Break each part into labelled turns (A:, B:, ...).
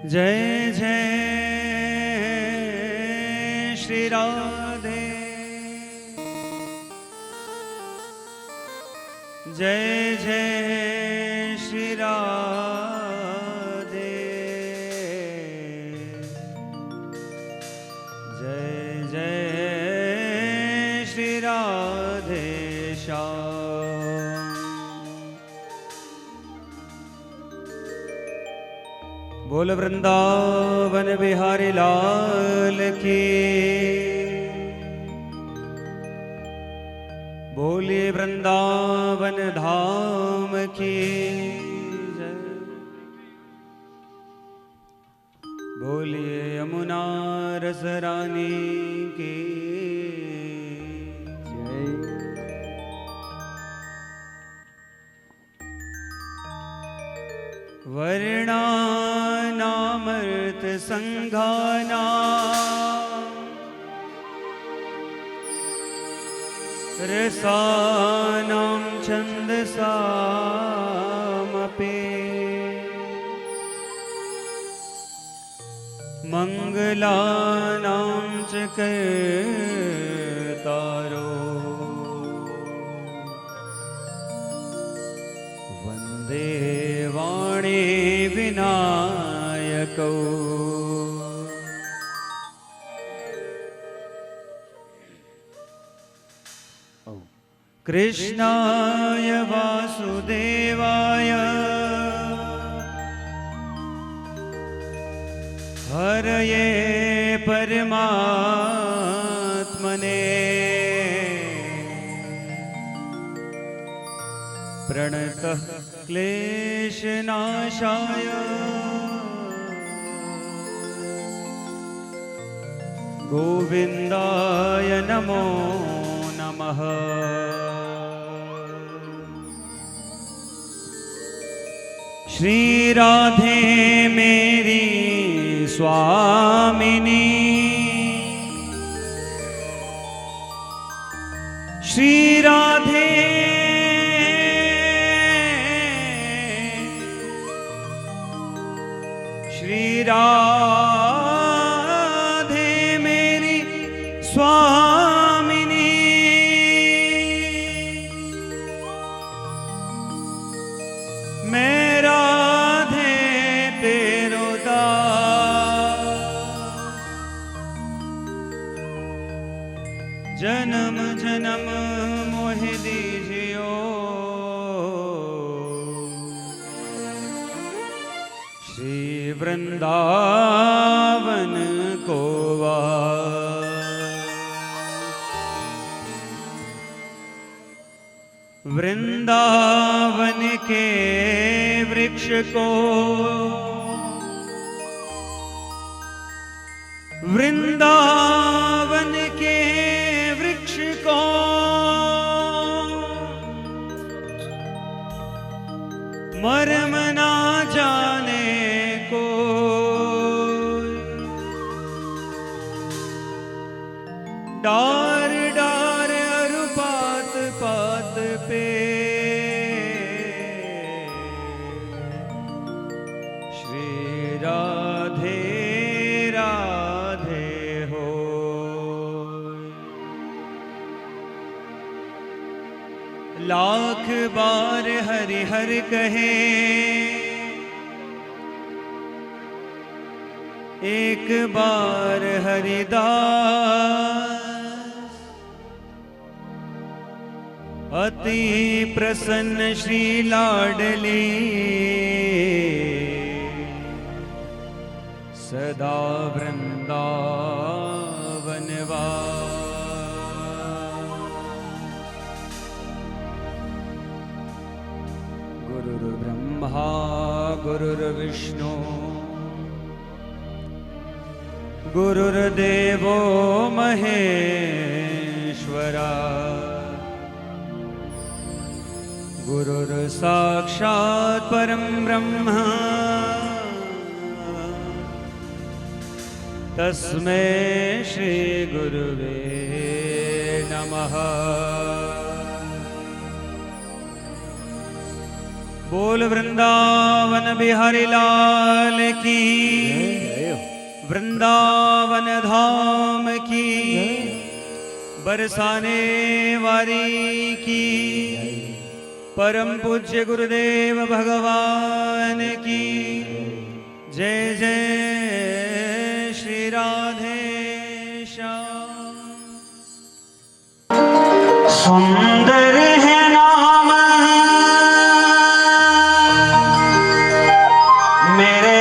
A: जय जय श्री राधे, जय जय श्री राधे, जय जय श्री राधे श्याम। बोल वृंदावन बिहारी लाल की, बोलिए वृंदावन धाम की जय, बोलिए यमुना रस रानी की जय। वर्णानामर्थ संघाना रसानां छन्दसामपि मंगलानां च कर्तारो वन्दे वाणी विनायको। कृष्णाय वासुदेवाय हरये परमात्मने प्रणतः क्लेशनाशाय गोविन्दाय नमो नमः। श्री राधे मेरी स्वामिनी, श्री राधे श्री राधे मेरी स्वामिनी, मैं राधे तेरो दास, जन्म जन्म मोहि दीजियो श्री वृंदावन को वास। वृंदावन के वृक्ष को, वृंदावन के वृक्ष को मर्म ना जाने को, डार डार अरु पात पात पे श्री राधे राधे हो। लाख बार हरि हर कहे, एक बार हरिदास अति प्रसन्न श्री लाडली सदा वृंदावन वास। गुरुर्ब्रह्मा गुरुर्विष्णु गुरुर्देवो महेश्वरा, गुरुर्साक्षात् परं ब्रह्म तस्मै श्री गुरुवे नमः। बोल वृंदावन बिहारी लाल की। वृंदावन धाम की, बरसाने वारी की, परम पूज्य गुरुदेव भगवान की जय जय श्री राधे श्याम।
B: सुंदर है नाम मेरे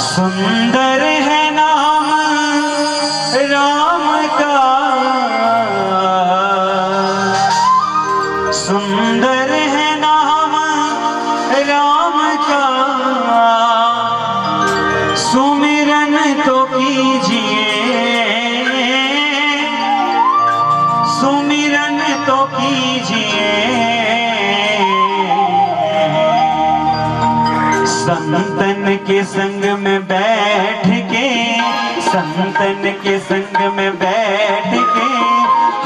B: सुंदर है नाम राम का, सुंदर है नाम राम का, सुमिरन तो कीजिए, सुमिरन तो कीजिए, संतन के संग में बैठ के, संतन के संग में बैठ के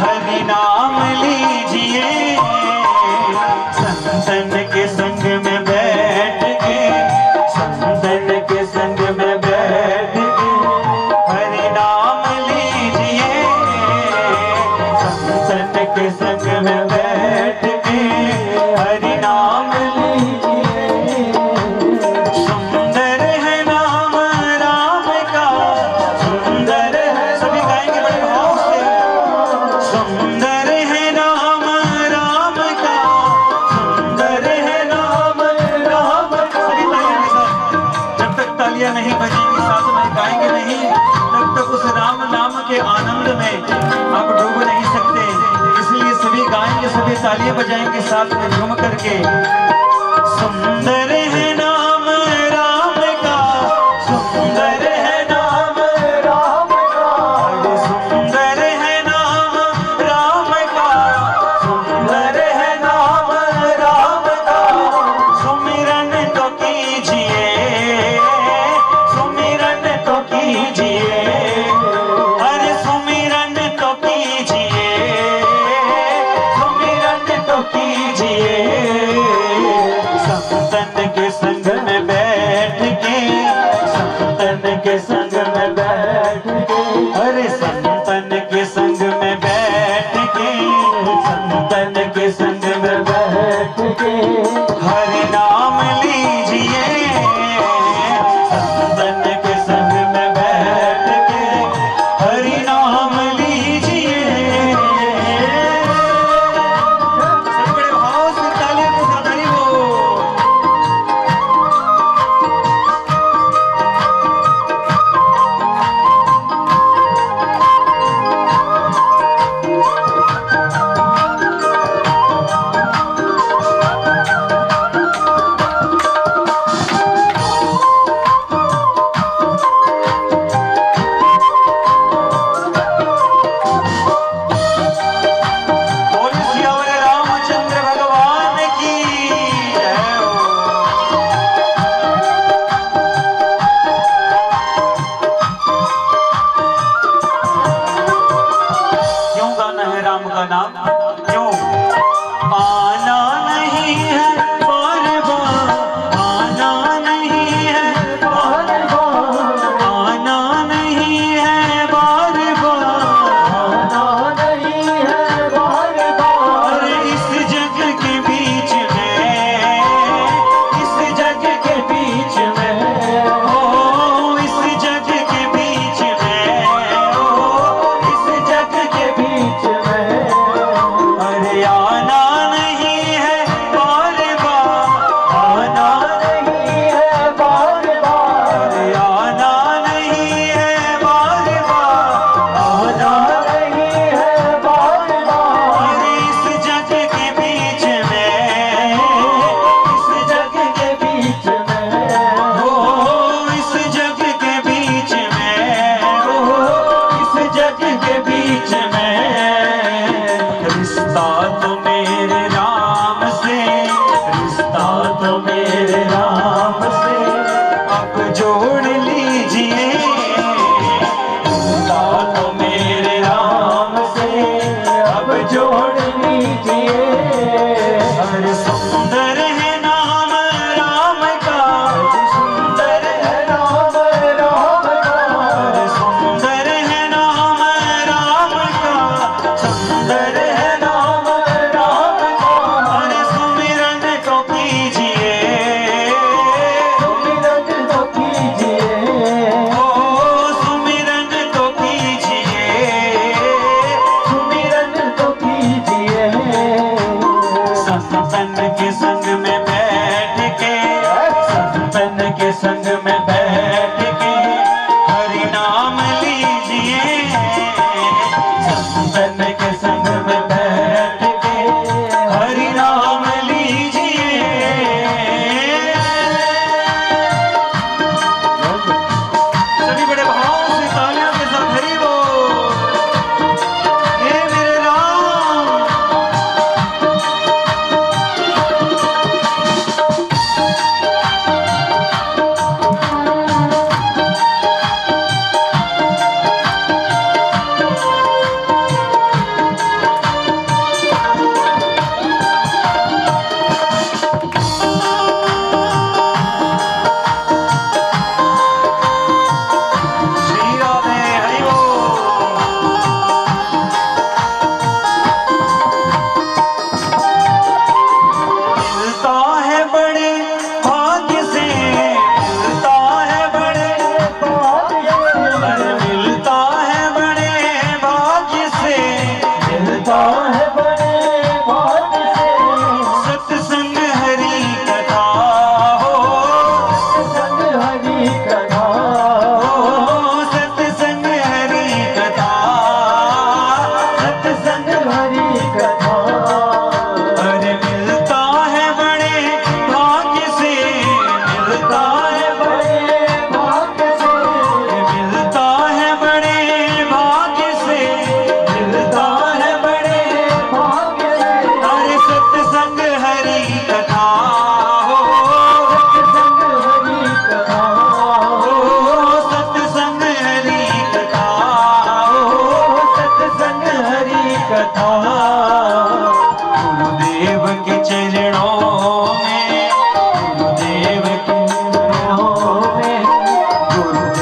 B: हरि नाम लीजिए, संतन के संग में बैठ के, संतन के संग में बैठ के हरि नाम लीजिए, संतन के संग में बैठ के हरि नाम लीजिए। नहीं बजेंगी, साथ में गाएंगे नहीं, तब तक उस राम नाम के आनंद में आप डूब नहीं सकते। इसलिए सभी गाएंगे, सभी तालियां बजाएंगे साथ में झूम करके। सुंदर है नाम राम का, सुंदर है नाम राम का, सुंदर है नाम राम का, सुंदर है नाम राम का, सुमिरन तो कीजिए, कीजिए, अरे सुमिरन तो कीजिए, सुमिरन तो कीजिए, संतन के संग में बैठ के, संतन के संग में बैठ के, अरे संतन के संग में बैठ के, संतन के संग में बैठ के हरि नाम लीजिए, संतन के संग में बैठ के हरि नाम लीजिए। सब बड़े भाव से तालियों के साथ हरि बोल।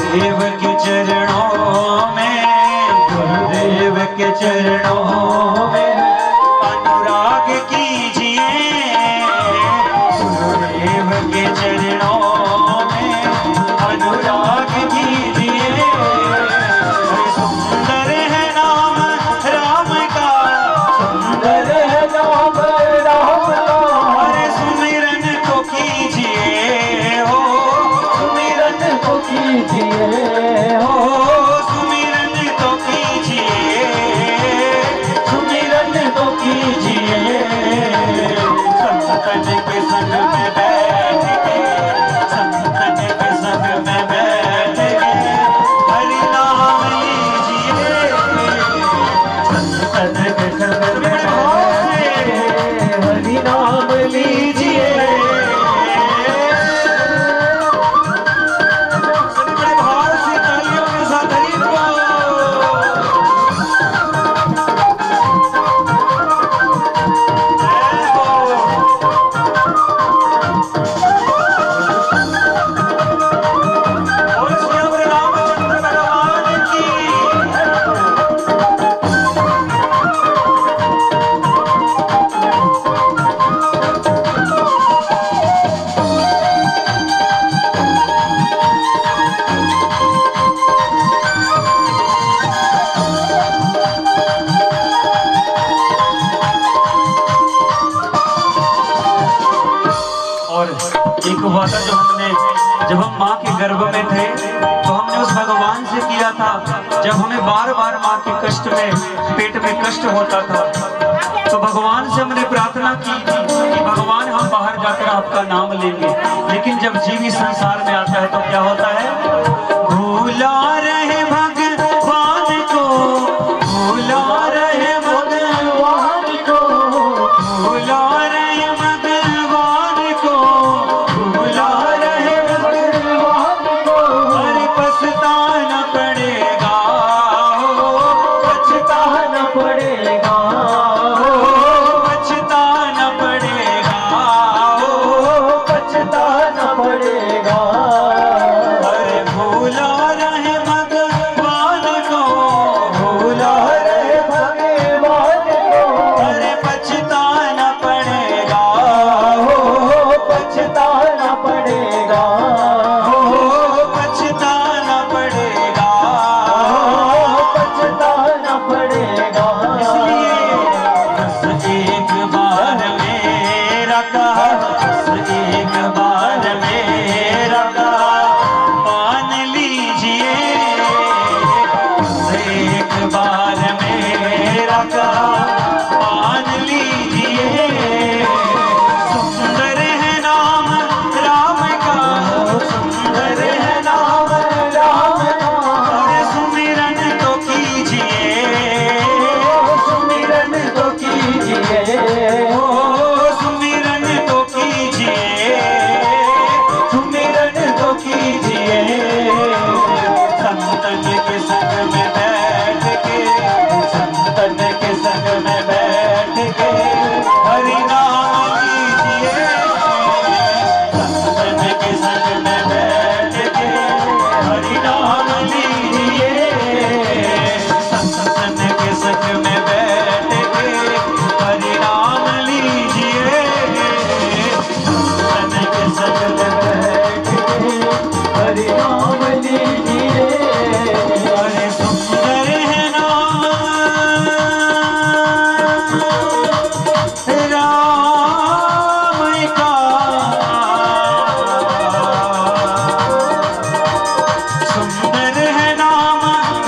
B: गुरुदेव के चरणों में, गुरुदेव के चरणों में अनुराग कीजिए, गुरुदेव के चरणों में अनुराग कीजिए। सुंदर है नाम राम का, सुंदर है नाम राम का, अरे सुमिरन तो कीजिए हो, सुमिरन तो कीजिए हो, सुमिरन तो कीजिए, सुमिरन तो कीजिए। संतन के संग में बैठ के, संतन के संग में बैठ के हरि नाम लीजिए, संतन के संग में बैठ के हरि नाम लीजिए। बड़े भाव से तालियों के साथ हरि बोल। और श्री रामचंद्र भगवान की। और एक हुआ था जब हम माँ के गर्भ में थे तो हमने उस भगवान से किया था, जब हमें बार बार माँ के कष्ट में पेट में कष्ट होता था तो भगवान से हमने प्रार्थना की थी कि भगवान हम बाहर जाकर आपका नाम लेंगे, लेकिन जब जीवी संसार में आता है तो क्या होता है, भूला रहे भगवान को, भूला रहे भगवान को, भूला रहे भगवान को, भूला रहे भगवान को, अरे पछताना पड़ेगा, पछताना पड़ेगा, पछताना पड़ेगा, पछताना पड़ेगा। अरे भूला रहे भगवान को, भूला रहे भगवान को, अरे पछताना पड़ेगा, पछताना पड़ेगा, पछताना पड़ेगा, पछताना पड़ेगा। इसलिए बस एक बार मेरा कहा, बस एक बार मेरा कहा मान लीजिए, बस एक बार मेरा कहा मान लीजिए। सुंदर है नाम राम का, सुंदर है नाम राम का, अरे सुमिरन तो कीजिए, सुमिरन तो कीजिए हो, सुमिरन तो कीजिए, सुमिरन तो कीजिए। संतन के संग में बैठ के, संतन के संग में बैठ के हरि नाम लीजिए, संतन के संग में बैठ के हरि नाम लीजिए, संतन के संग में बैठ के हरि नाम लीजिए, संतन के संग में बैठ के हरि नाम लीजिए। अरे सुंदर है नाम राम का, सुंदर है नाम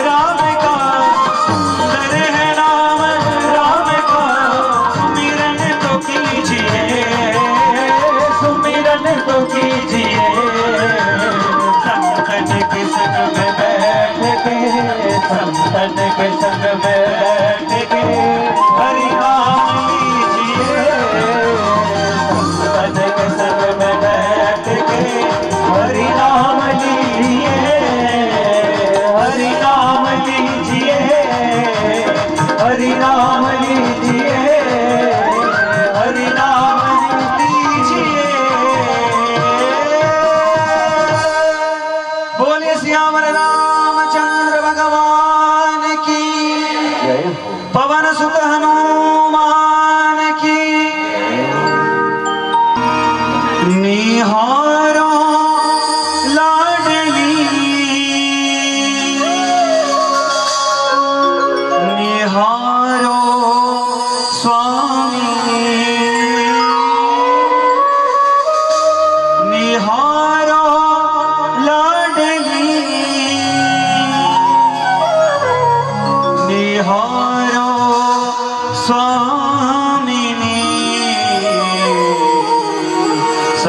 B: राम का, सुंदर है नाम राम का, सुमिरन तो कीजिए, सुमिरन तो कीजिए। संतन के संग में बैठ के, संतन के संग में बैठ के हरि नाम लीजिए, संतन के संग में बैठ के हरि नाम लीजिए, हरि नाम लीजिए, हरि नाम लीजिए, हरि नाम लीजिए। बोले श्याम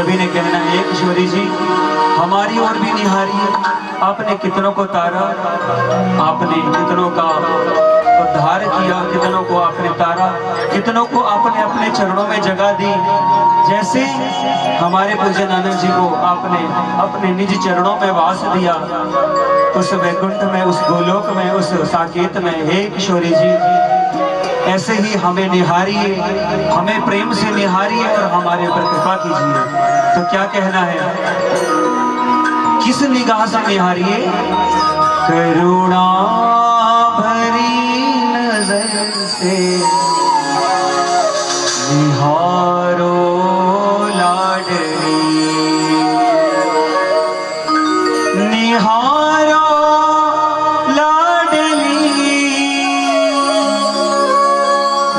B: सभी ने कहना है, किशोरी जी हमारी ओर भी निहारिए, आपने कितनों को तारा, आपने कितनों का उद्धार किया, कितनों को आपने तारा, कितनों को आपने अपने चरणों में जगह दी। जैसे हमारे पूज्य नानक जी को आपने अपने निज चरणों में वास दिया, उस वैकुंठ में, उस गोलोक में, उस साकेत में। हे किशोरी जी ऐसे ही हमें निहारिए, हमें प्रेम से निहारिए और हमारे ऊपर कृपा कीजिए। तो क्या कहना है, किस निगाह से निहारिए? करुणा भरी नजर से निहारो लाडली, निहारो लाडली,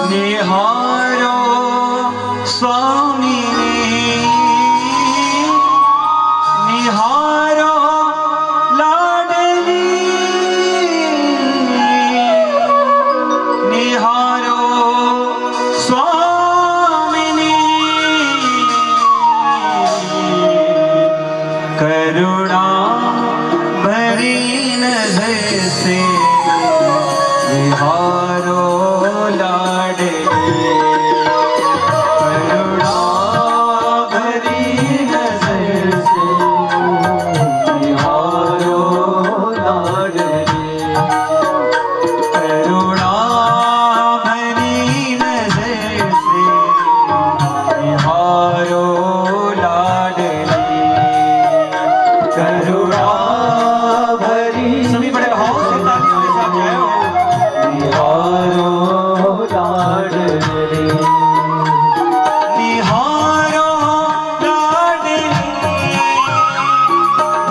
B: निहारो स्वामी, निहारो लाडली, निहारो स्वामिनी, करुणा भरी नजर से निहारो लाडली, करुणा भरी नजर से निहारो लाडली, करुणा भरी नजर से निहारो लाडली, करुणा भरी। सभी बड़े भाव से तालियों के साथ जय हो। निहारो लाडली, निहारो लाडली,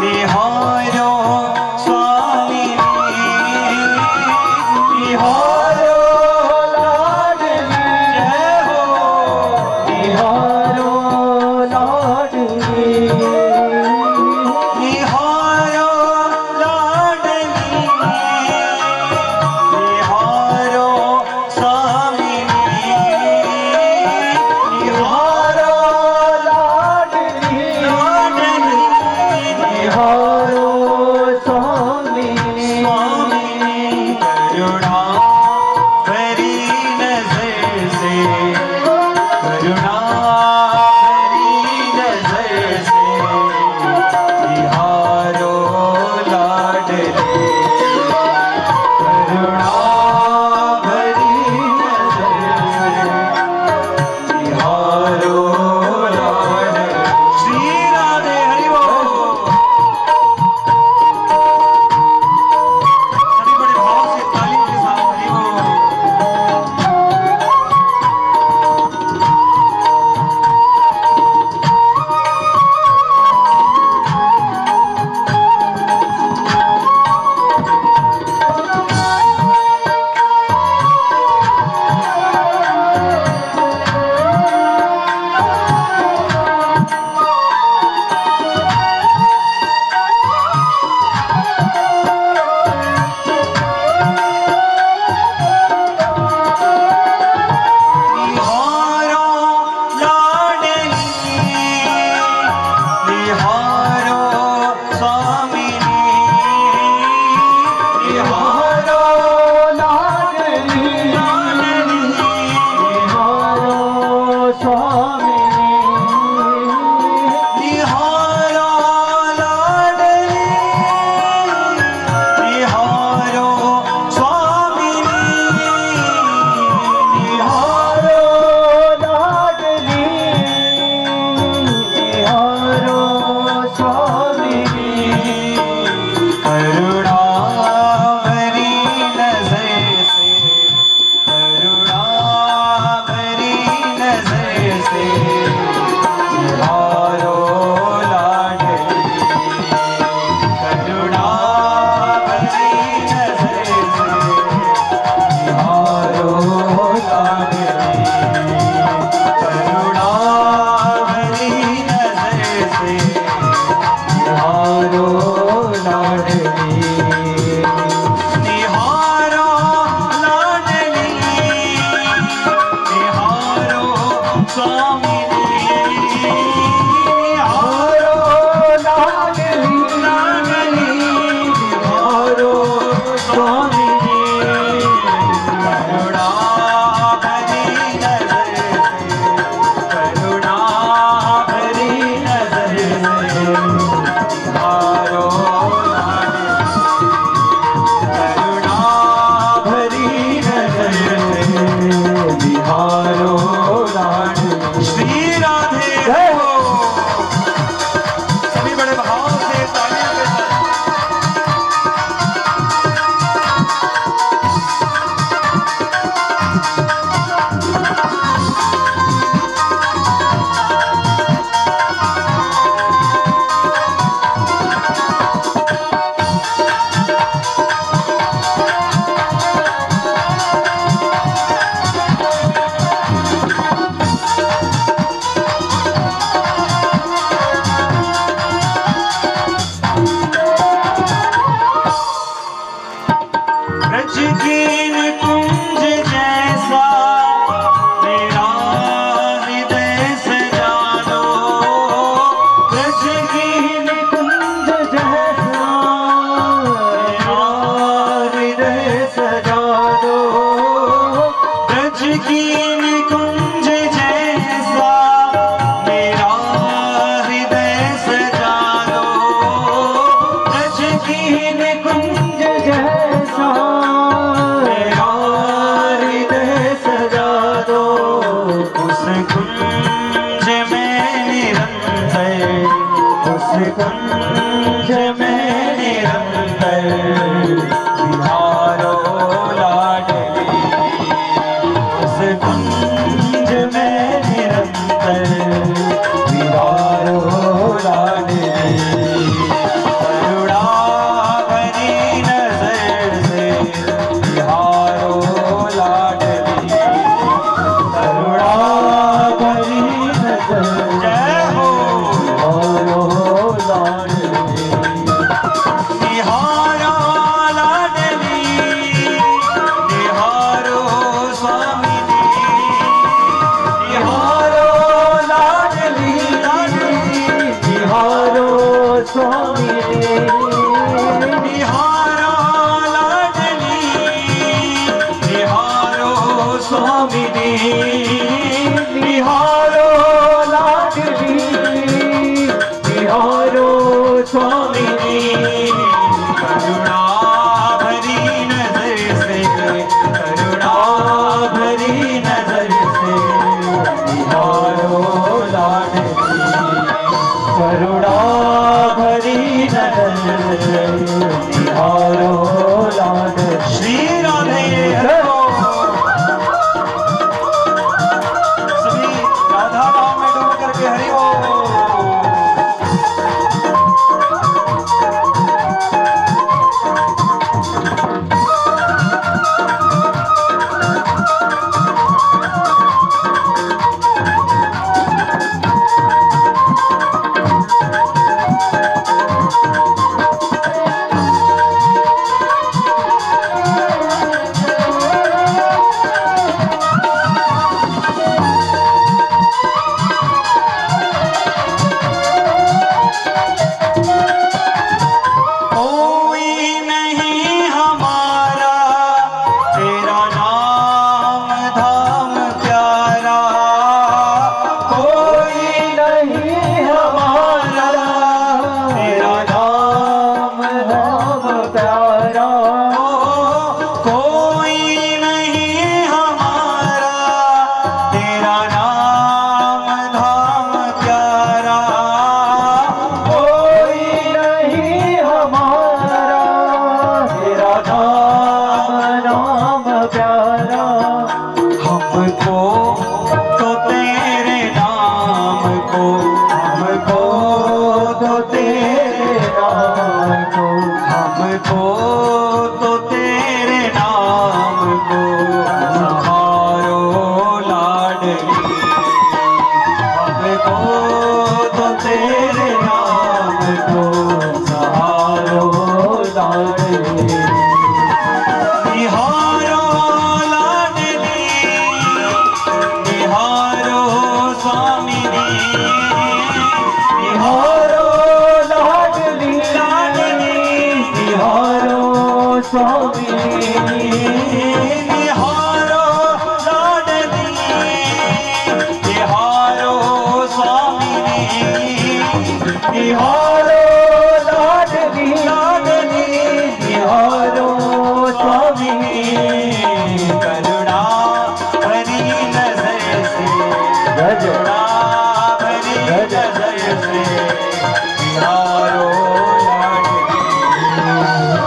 B: निहारो स्वामी, निहारो लाडली, जय हो। निहारो लाडली, निहारो लाडली, निहारो स्वामी, निहारो लाडली, लाडली, निहारो स्वामी, स्वामी, करुणा भरी नजर से, करुणा भरी नजर से निहारो लाडली, करुणा भरी नजर से निहारो लाडली। श्री राधे हरि बोल। सभी बड़े भाव से तालियों के साथ हरि बोल। निहारो लाडली, निहारो स्वामी, निहारो लाडली, लाडली, निहारो स्वामी, निहारो लाडली, निहारो स्वामी, निहारो लाडली, निहारो स्वामी, करुणा भरी नजर से, करुणा भरी नजर से निहारो लाडली, करुणा भरी नजर से निहारो लाडली, करुणा भरी नजर से निहारो लाडली, निहारो लाडली, निहारो स्वामी, बिहारो लाडली उस कुंज में निरंतर बिहारो लाडली करुणा भरी नजर से बिहारो लाडली करुणा भरी नजर जय हो बिहारो लाडली निहारो लाडली निहारो स्वामी निहारो लाडली
A: निहारो स्वामी
B: निहारो लाडली निहारो स्वामी
A: निहारो लाडली निहारो स्वामी
B: करुणा भरी नजर से करुणा भरी नजर से निहारो लाडली
A: करुणा भरी नजर से निहारो लाडली
B: श्री राधे हरो सभी राधा नाम में डूब करके हरि ओम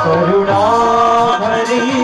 A: करुणा भरी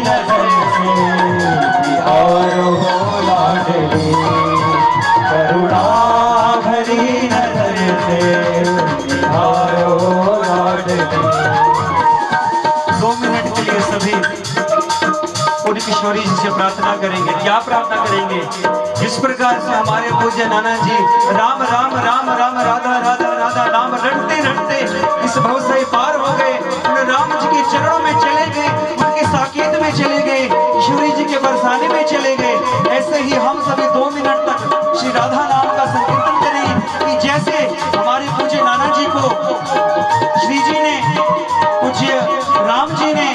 B: नजर से निहारो लाडली, करुणा भरी नजर से निहारो लाडली। 2 मिनट के लिए सभी पूर्ण किशोरी जी से प्रार्थना करेंगे। क्या प्रार्थना करेंगे? जिस प्रकार से हमारे पूज्य नाना जी राम राम राम राम राधा राधा राधा नाम रटते रटते इस भव से पार हो गए, उन राम जी के चरणों में चले गए, उनके साकेत में चले गए, किशोरी जी के बरसाने में चले गए। ऐसे ही हम सभी 2 मिनट तक श्री राधा नाम का संकीर्तन करें कि जैसे हमारे पूज्य नाना जी को श्री जी ने, पूज्य राम जी ने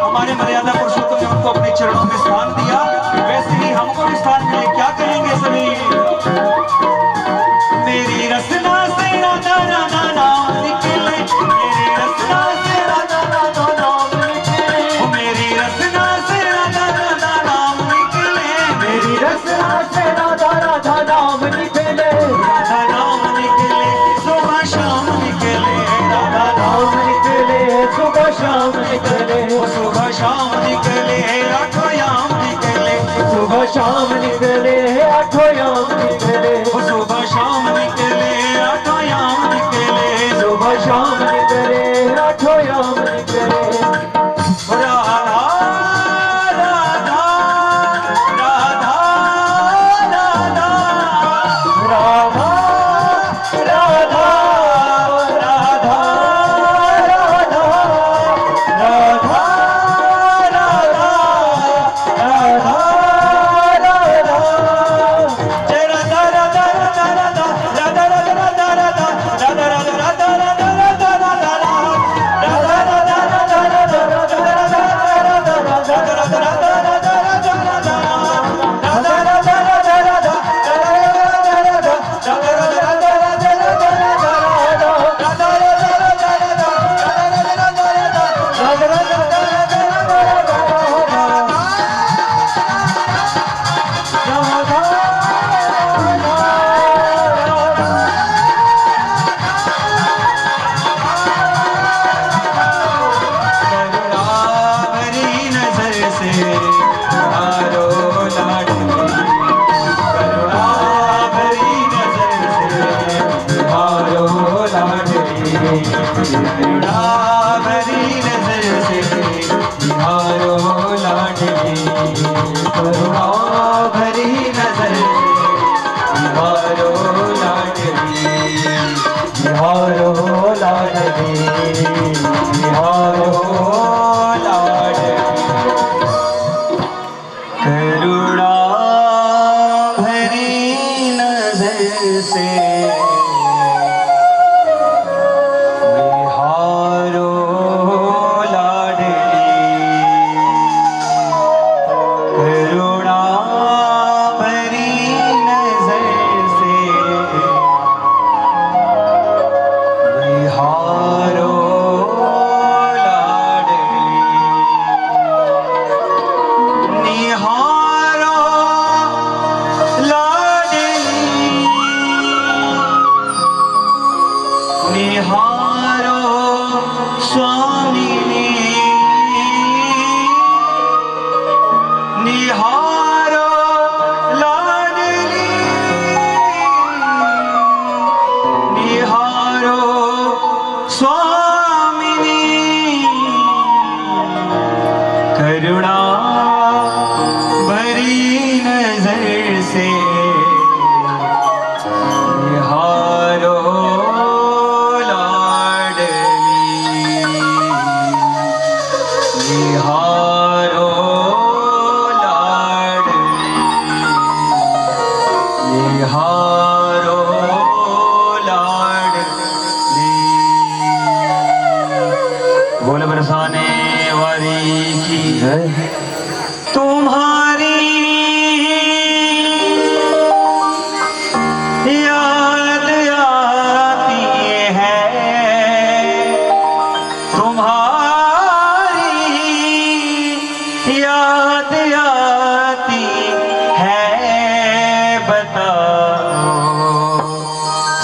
B: हमारे मर्यादा पुरुषोत्तम ने उनको अपने चरणों में स्थान दिया, वैसे ही हमको भी स्थान मिले। क्या कहेंगे सभी? मेरी रसना से राधा राधा नाम निकले, मेरी रसना से राधा राधा नाम निकले, मेरी रसना से राधा राधा नाम निकले, मेरी रसना से राधा राधा नाम निकले, राधा नाम निकले सुबह शाम निकले, राधा नाम निकले सुबह शाम निकले, सुबह शाम निकले आठों याम निकले, सुबह शाम निकले आठों याम निकले, सुबह शाम निकले आठों याम निकले, सुबह शाम निकले आठों याम निकले। राधा राधा राधा राधा राधा राधा राधा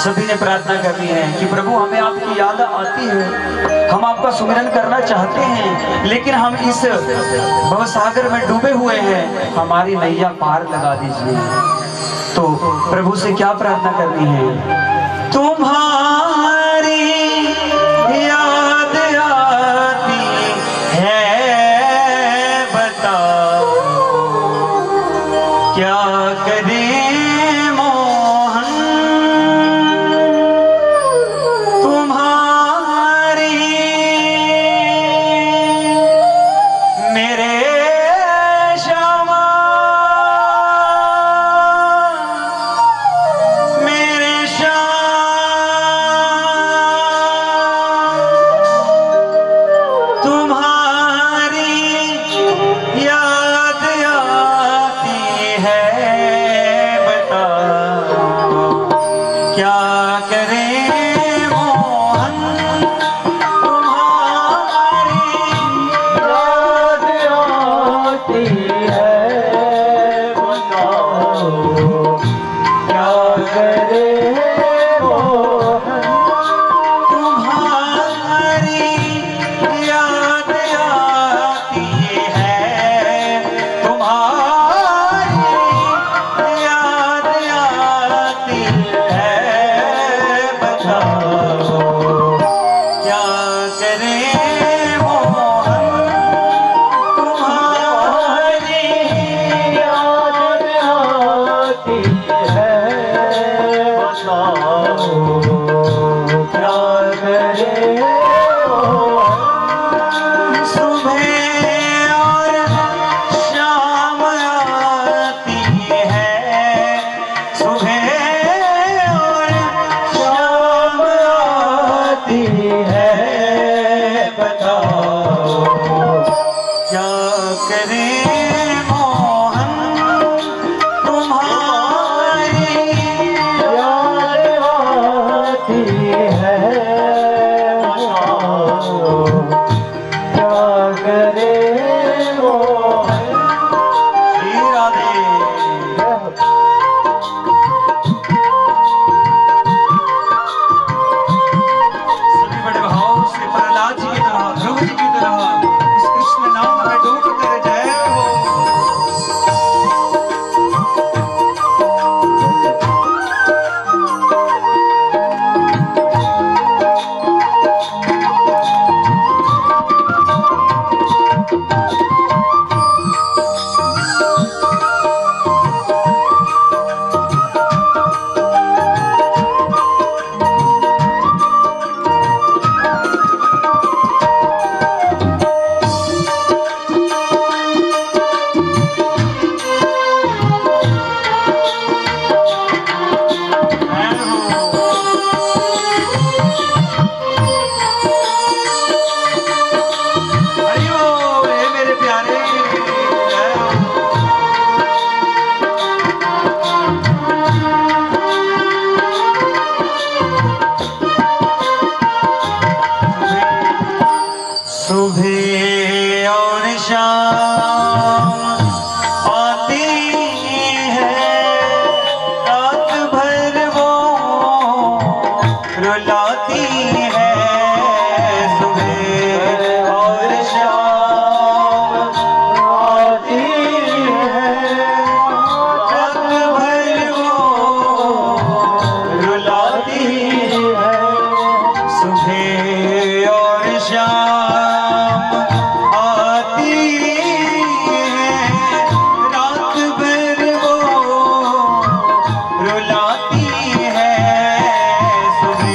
B: सभी ने प्रार्थना करनी है कि प्रभु हमें आपकी याद आती है, हम आपका सुमिरन करना चाहते हैं, लेकिन हम इस भवसागर में डूबे हुए हैं, हमारी नैया पार लगा दीजिए। तो प्रभु से क्या प्रार्थना करनी है? तुम्हारी याद आती है, बताओ क्या करें मोहन, तुम्हारी मेरे श्यामा, मेरे तुम्हारी याद आती है, बताओ क्या करें मोहन, तुम्हारी याद आती है, बताओ क्या करें मोहन, तुम्हारी याद आती है, तुम्हारी याद आती है, बताओ क्या करें मोहन, तुम्हारी याद आती है, बताओ क्या करें मोहन, सुबह और शाम आती है, सुबह और शाम आती है, बताओ क्या करें मोहन, तुम्हारी याद आती है, बताओ क्या करें मोहन। श्री राधे। सभी बड़े भाव से प्रहलाद जी की तरह, ध्रुव जी की तरह इस कृष्ण नाम में डूब कर जय हो। हरि बोल, हे मेरे प्यारे जय हो। सुबह और शाम आती है, रात भर वो रुलाती है, सुबह और शाम आती है, रात भर वो रुलाती है, सुबह और शाम आती है, रात भर वो रुलाती है, सुबह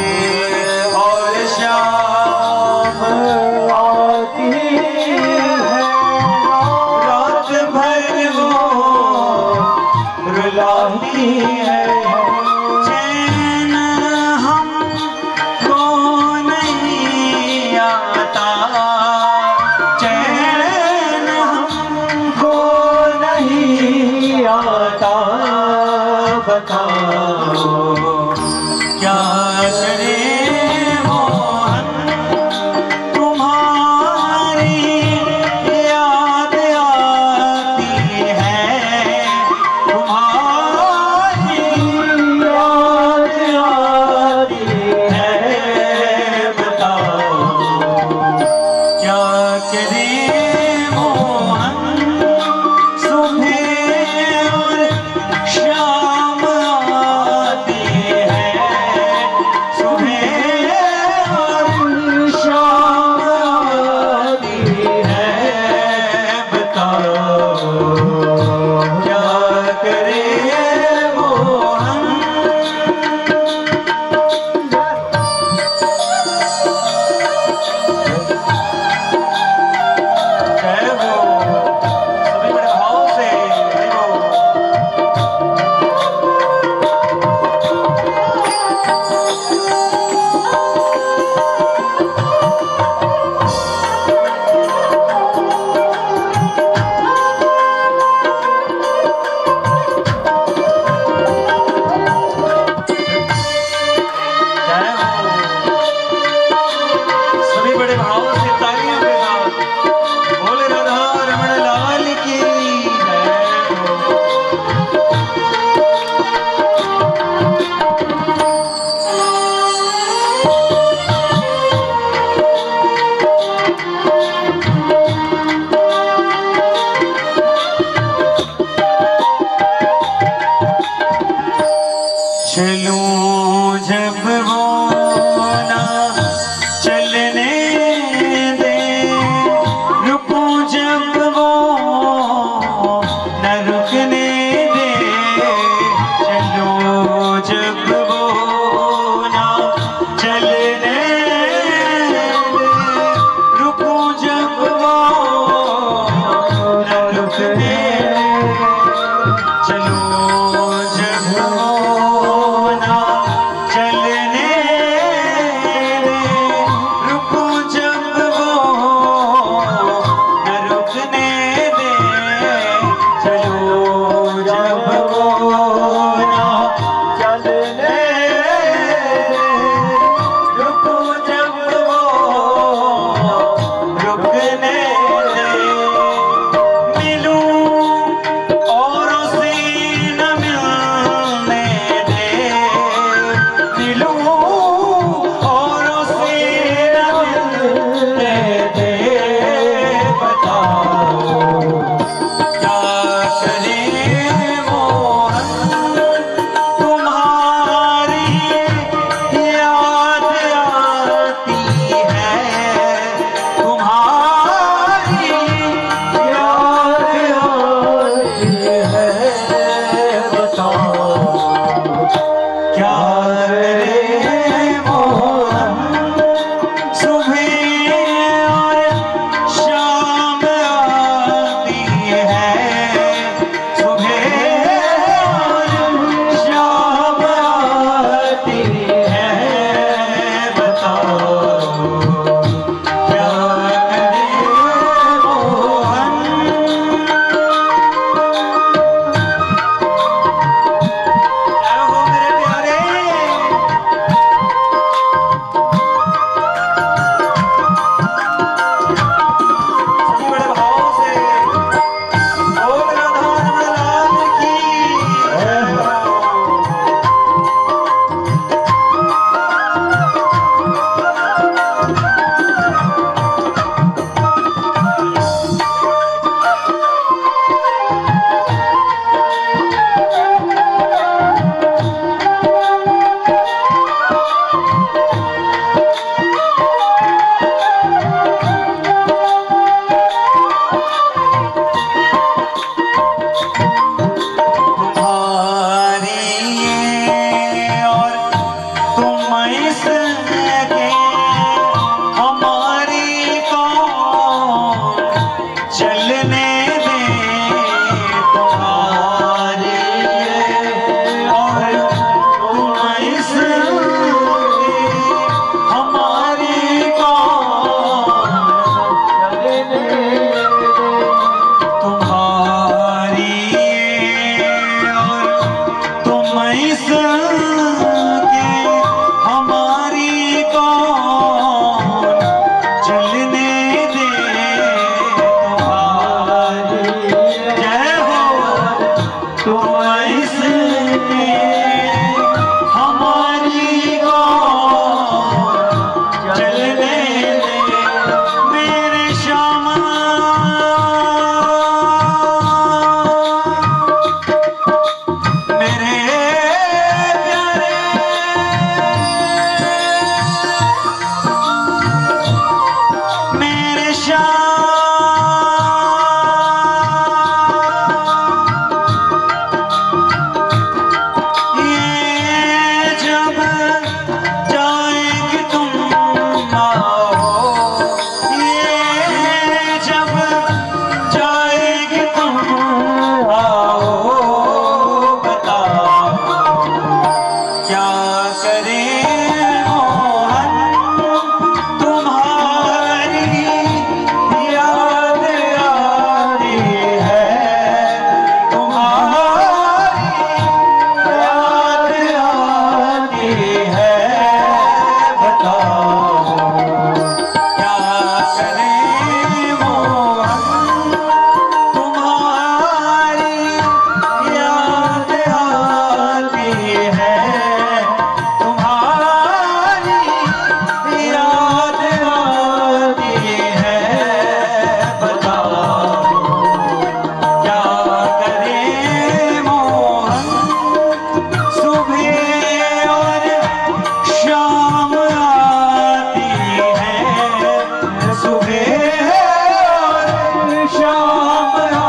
B: और शाम आती है, रात भर वो रुलाती है, चैन हमको नहीं आता, चैन हमको नहीं आता, बताओ क्या करें मोहन, तुम्हारी याद आती है, तुम्हारी याद आती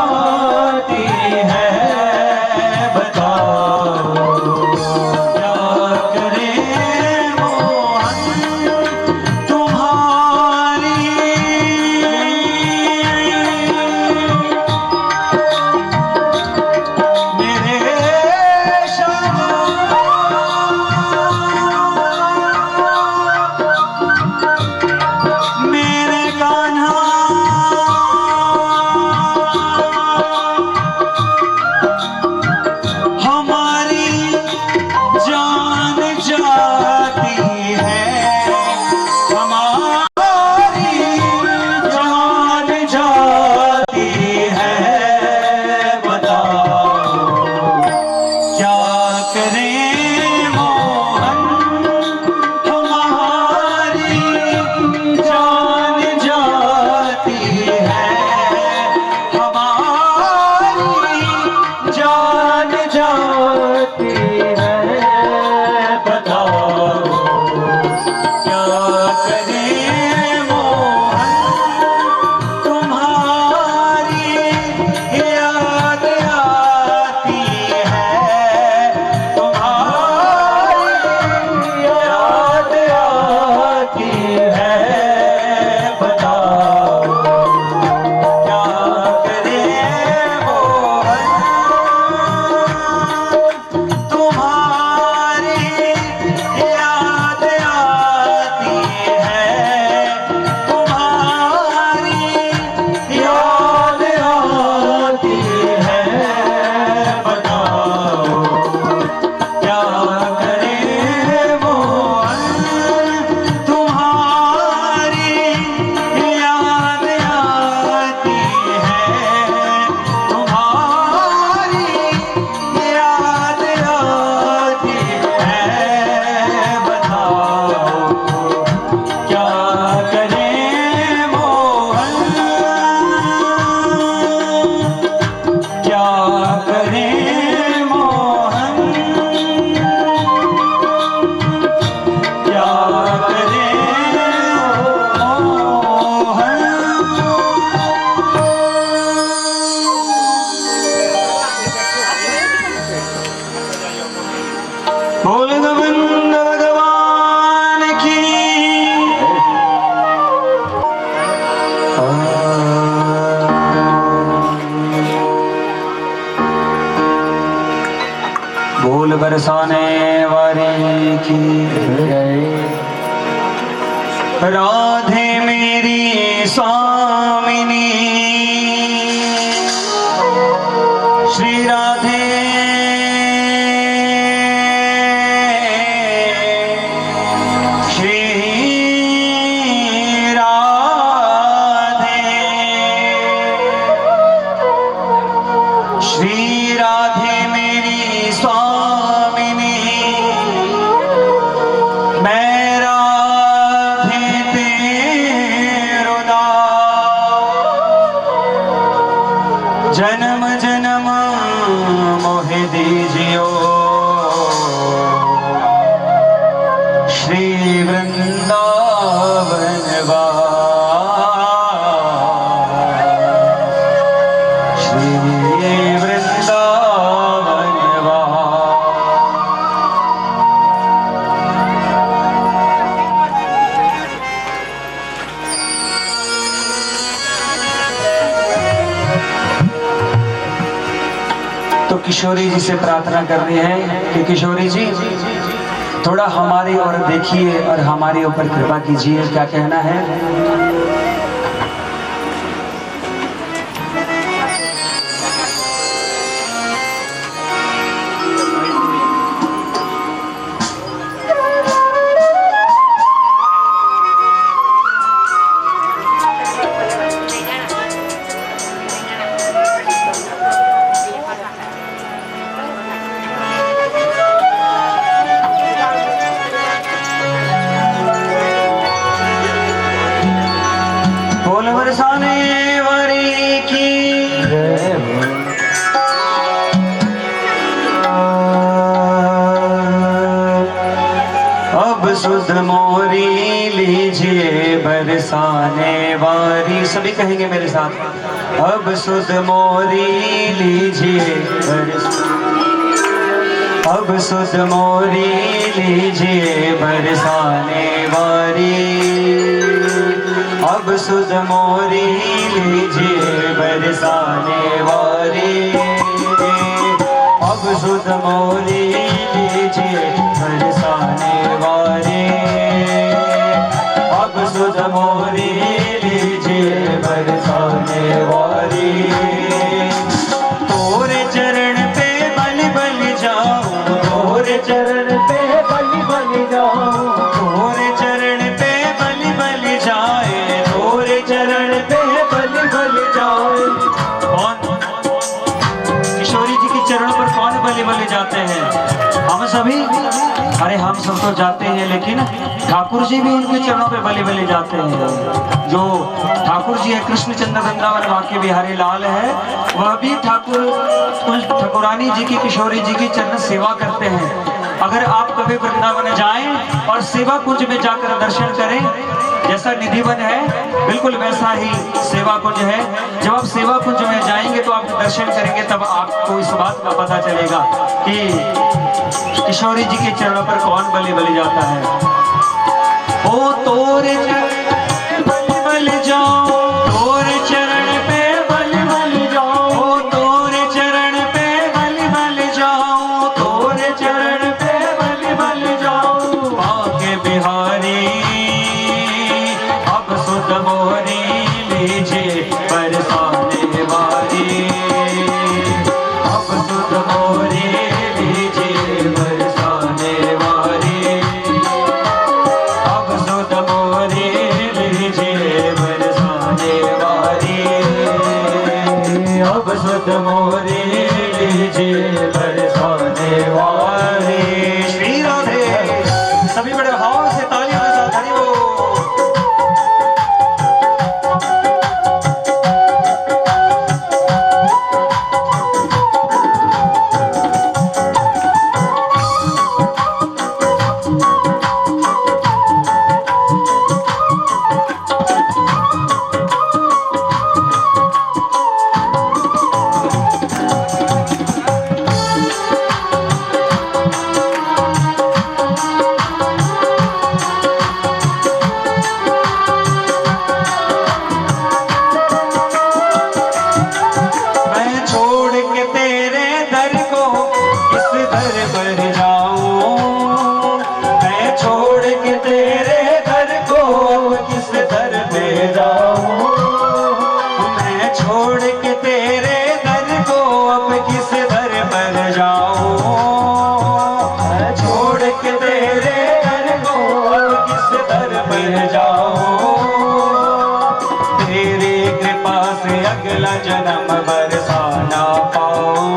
B: आती है, बताओ क्या करे मोहन तुम्हारी। मेरे शामा मेरे कान्हा हमारी जान जाती है, हमारी जान जाती है, बताओ क्या करें मोहन हमारी जान जाती है, हमारी जान जाती है, बताओ क्या करें मोहन तुम्हारी याद आती है, तुम्हारी याद आती है, बताओ क्या करें मोहन तुम्हारी याद आती है, तुम्हारी याद आती है, बताओ क्या करें मोहन तुम्हारी याद आती है, तुम्हारी याद आती है, बताओ क्या करें मोहन, क्या करें मोहन, क्या करें मोहन। बोल गोविंद भगवान की। बोल बरसाने वाले की। राधे मेरी स्वामिनी, श्री राधे श्री राधे, श्री राधे मेरी स्वामिनी, मैं राधे तेरो दास, जन्म जन्म मोहे दीजियो, श्री वृंदावन वास, श्री वृंदावन वास। तो किशोरी जी से प्रार्थना करनी है कि किशोरी जी थोड़ा हमारी ओर देखिए और हमारे ऊपर कृपा कीजिए। क्या कहना है? बरसाने वाली की अब सुध मोरी लीजिए बरसाने वाली। सभी कहेंगे मेरे साथ, अब सुध मोरी लीजिए अब सुध मोरी लीजिए बरसाने वारी। अब सुध मोरी लीजिए बरसाने वारी। अब सुध मोरी लीजिए बरसाने वारी। अब सुध मोरी लीजिए बरसाने वारी। तोरे चरण पे बलि बलि जाऊं, तोरे चरण पे बलि बलि जाऊं, तोरे चरण पे बलि बलि जाए, तोरे चरण पे बलि बलि जाए। कौन किशोरी जी के चरणों पर कौन बलि बलि जाते हैं? हम सभी। अरे हम सब तो जाते हैं, लेकिन ठाकुर जी भी उनके चरणों पे बलि बलि जाते हैं। जो ठाकुर जी है कृष्णचंद्र वृंदावन वाक्य बिहारी लाल है, वह भी ठाकुरानी जी की किशोरी जी की चरण सेवा करते हैं। अगर आप कभी वृंदावन जाएं और सेवा कुंज में जाकर दर्शन करें, जैसा निधिवन है बिल्कुल वैसा ही सेवा कुंज है। जब आप सेवा कुंज में जाएंगे तो आप दर्शन करेंगे, तब आपको इस बात का पता चलेगा कि किशोरी जी के चरणों पर कौन बलि बलि जाता है। ओ तोरे चरण पे बलि बलि जाओ, तोरे चरण पे बलि बलि जाओ, ओ तोरे चरण पे बलि बलि जाओ, तोरे चरण पे बलि बलि जाओ। आके बिहारी अब सुध मोरी लीजिए बरसाने वारी। अब सुध मोरी लीजिए बरसाने वारी। अब सुध मोरी लीजिए बरसाने वारी। अब सुध मोरी लीजिए बरसाने वारी। श्री राधे। सभी बड़े भाव से तालियों के साथ हरि बोल। अगला जन्म बरसाना पाऊं,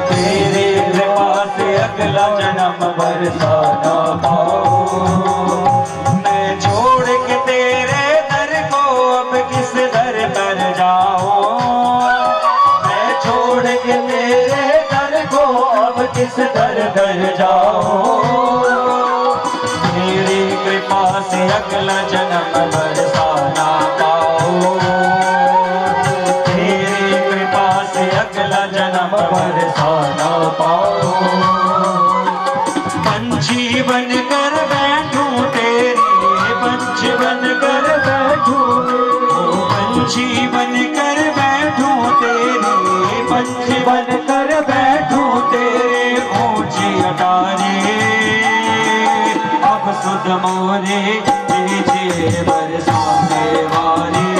B: तेरे कृपा से अगला जन्म बरसाना पाऊं। मैं छोड़ के तेरे दर को अब किस दर पर जाऊं, मैं छोड़ के तेरे दर को अब किस दर पर जाऊं। तेरी कृपा से अगला जन्म बरसाना पाऊं, तेरी कृपा से अगला जन्म बरसाना पाऊं। पंछी बन कर बैठूं तेरी, पंछी बन कर बैठूं, पंछी बन कर बैठूं तेरी, पंछी बन कर बैठूं तेरे ऊंची अटारी। अब सुध मोरे लीजिए बरसाने वाली,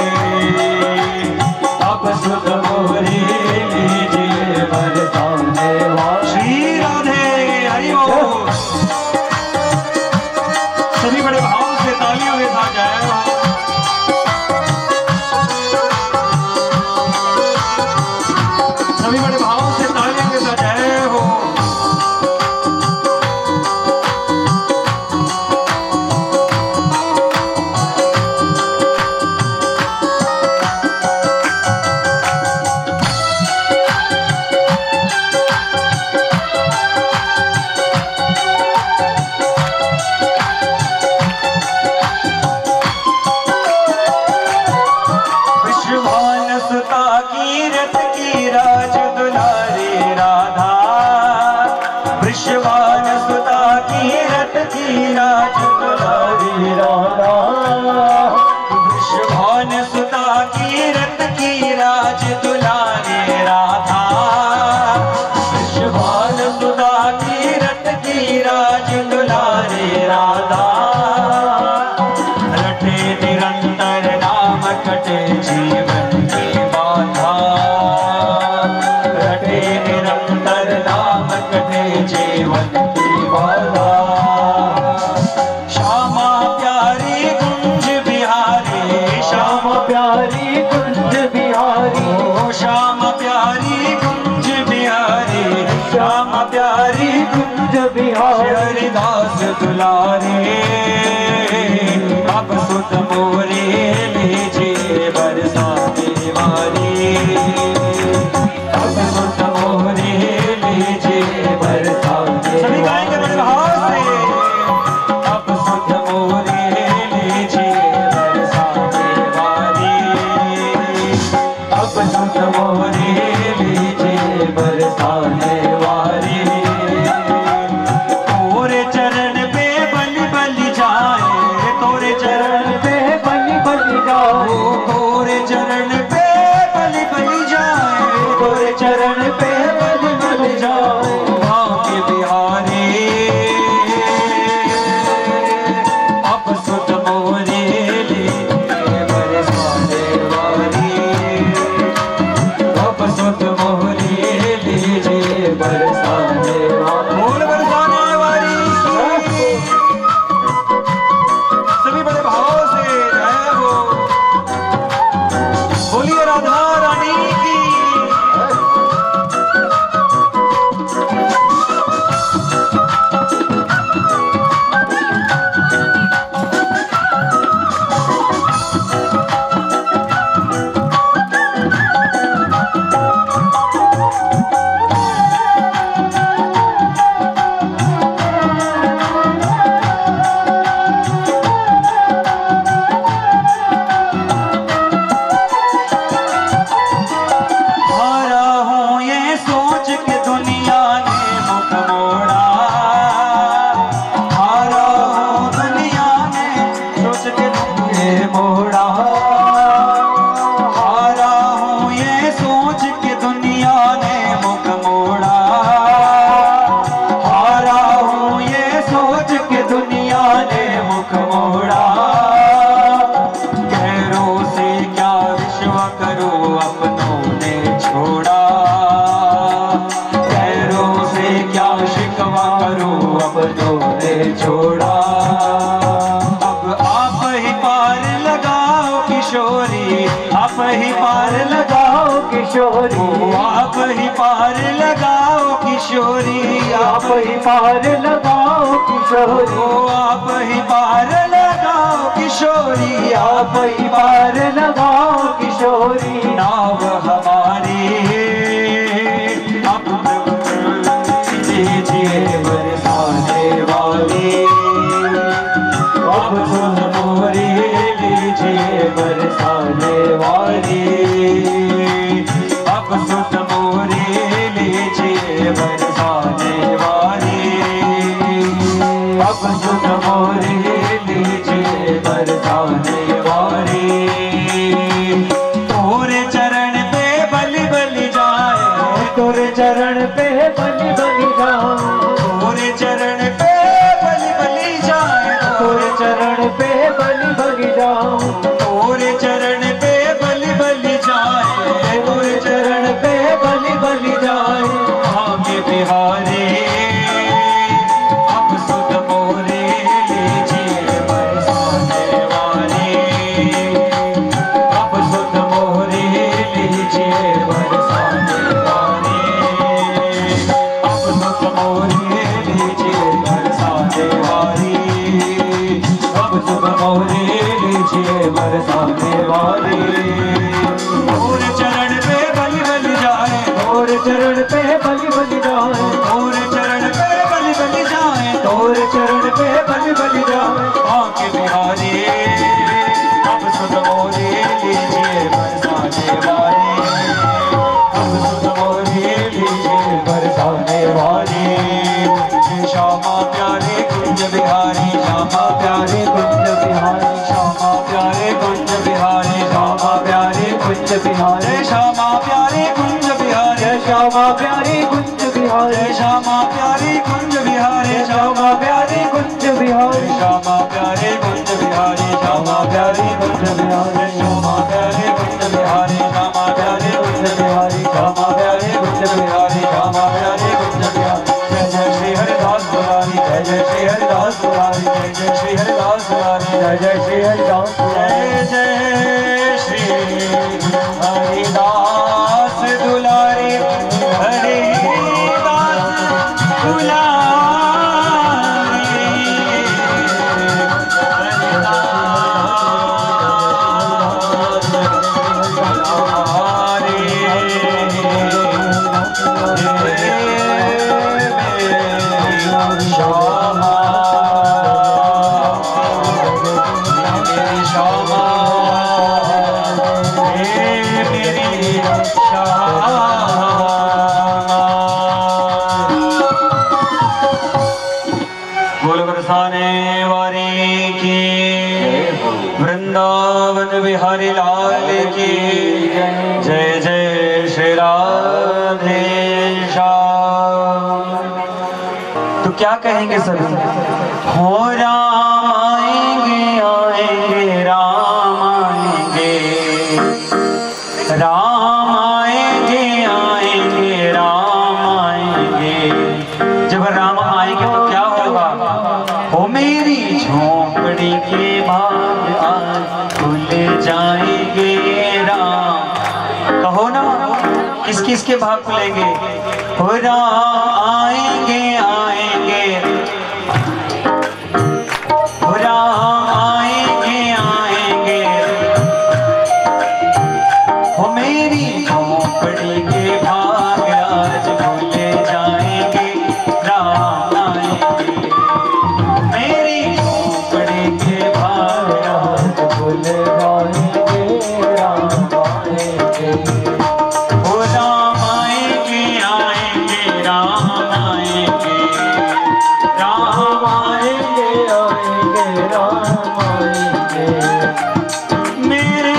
B: अब सुध मोरे लीजिए बरसाने वाली। श्री राधे हरि बोल। सभी बड़े भाव से तालियों के साथ जाएगा। सभी बड़े भाव से तालियों के साथ जय हो। वृषभान सुता की रत की राज दुलारी राधा। वृषभान सुता की रत की राज दुलारी राधा। वृषभान सुता की रत की राज दुलारी राधा। रटे निरंतर नाम कटे जीवन की बाधा। रटे निरंतर नाम कटे जीवन की बाधा। श्यामा प्यारी कुंज बिहारी। श्यामा प्यारी कुंज बिहारी। श्यामा प्यारी कुंज बिहारी। श्यामा प्यारी कुंज बिहारी। हरिदास दुलारे अब सुत मोरे लीजिए बरसाने वाली। अब सुत मोरे लीजिए बरसाने। सभी गाएंगे बड़े भाव से। अब सुत मोरे लीजिए बरसाने वाली। अब सुत मोरे लीजिए बरसाने वाली। तोरे चरण पे बलि बलि जाए। तोरे चरण पे बलि बलि जाए। तोरे चरण पे बलि बलि जाए। तोरे चरण पे बलि बलि जाए। भाग्य बिहारी अब सुत मोरे लीजिए बरसाने वाली। अब सुत मोरे लीजिए बरसाने वाली। बोल बरसाने वाली। सभी बड़े भाव से जय हो। बोलिए राधा रानी की। हारा हूँ ये सोच के दुनिया ने मुख मोड़ा। हारा हूँ दुनिया ने सोच के मुझे मोड़ा। हारा हूँ ये सोच के दुनिया ने मुख मोड़ा। हारा हूँ ये सोच के दुनिया ने मुख मोड़ा। गैरों से क्या विश्व करूं अपनों ने छोड़ा। गैरों से क्या शिकवा करूं अपनों ने छोड़ा। अब आप ही पार लगाओ किशोरी। आप ही पार लगाओ किशोरी। आप ही पार लगाओ किशोरी। आप ही पार लगाओ किशोरी। आप ही पार लगाओ किशोरी। आप ही पार लगाओ किशोरी। नाव हमारी अब लीजिए बरसाने वाली। अब सुन मोरे लीजिए बरसाने वाली। अब सुन मोरे लीजिए बरसाने वाली। अब सुन मोरे लीजिए बरसाने वाली। तोरे चरण पे बलि बलि जाए। तोरे चरण पे बलि बलि जाए। तोरे चरण पे बलि बलि जाए। तोरे चरण पे बलि बलि जाए। तोरे चरण पे बलि बलि जाए। तोरे चरण पे बलि बलि जाए। भाग्य बिहारी अब सुत मोरे लीजिए बरसाने वाली। अब सुत मोरे लीजिए बरसाने वाली। अब सुत मोरे लीजिए बरसाने वाली। अब सुत मोरे लीजिए बरसाने वाली। तोरे चरण पे बलि बलि जाए। तोरे चरण पे बलि बलि जाए। तोरे चरण पे बलि बलि जाए। तोरे चरण पे बलि बलि जाए। भाग्य बिहारी अब सुत मोरे लीजिए बरसाने वाली। अब सुत मोरे लीजिए बरसाने वाली।
A: श्यामा प्यारी कुंज बिहारी,
B: जय श्यामा प्यारी कुंज बिहारी,
A: श्यामा प्यारी कुंज बिहारी,
B: श्यामा प्यारी कुंज बिहारी, श्यामा प्यारी कुंज बिहारी, श्यामा प्यारी कुंज बिहारी, श्यामा प्यारी कुंज बिहारी, श्यामा प्यारी कुंज बिहारी, श्यामा प्यारी कुंज बिहारी। जय जय श्री हरिदास मुरारी, जय जय श्री हरिदास मुरारी, जय जय श्री हरिदास मुरारी, जय जय श्री हरिदास, जय जय श्री हरिदास दुलारी, हरिदास दुलारी। वृंदावन बिहारी लाल की जय जय श्री राधे श्याम। तो क्या कहेंगे सभी? हो राम आएंगे आएंगे राम आएंगे, राम आएंगे आएंगे राम आएंगे। जब राम आएंगे तो क्या होगा? हो मेरी झोंपड़ी के भाग आज खुल जाएंगे राम। कहो ना, किस किस के भाग खुलेंगे? हो राम आएंगे आएंगे, हो राम आएंगे आएंगे, हो मेरी झोंपड़ी के भाग आज खुल जाएंगे राम आएंगे, मेरी झोंपड़ी के भाग आज खुल जाएंगे राम आएंगे। हो राम आएंगे आएंगे राम आएंगे, राम आएंगे आएंगे राम आएंगे, मेरे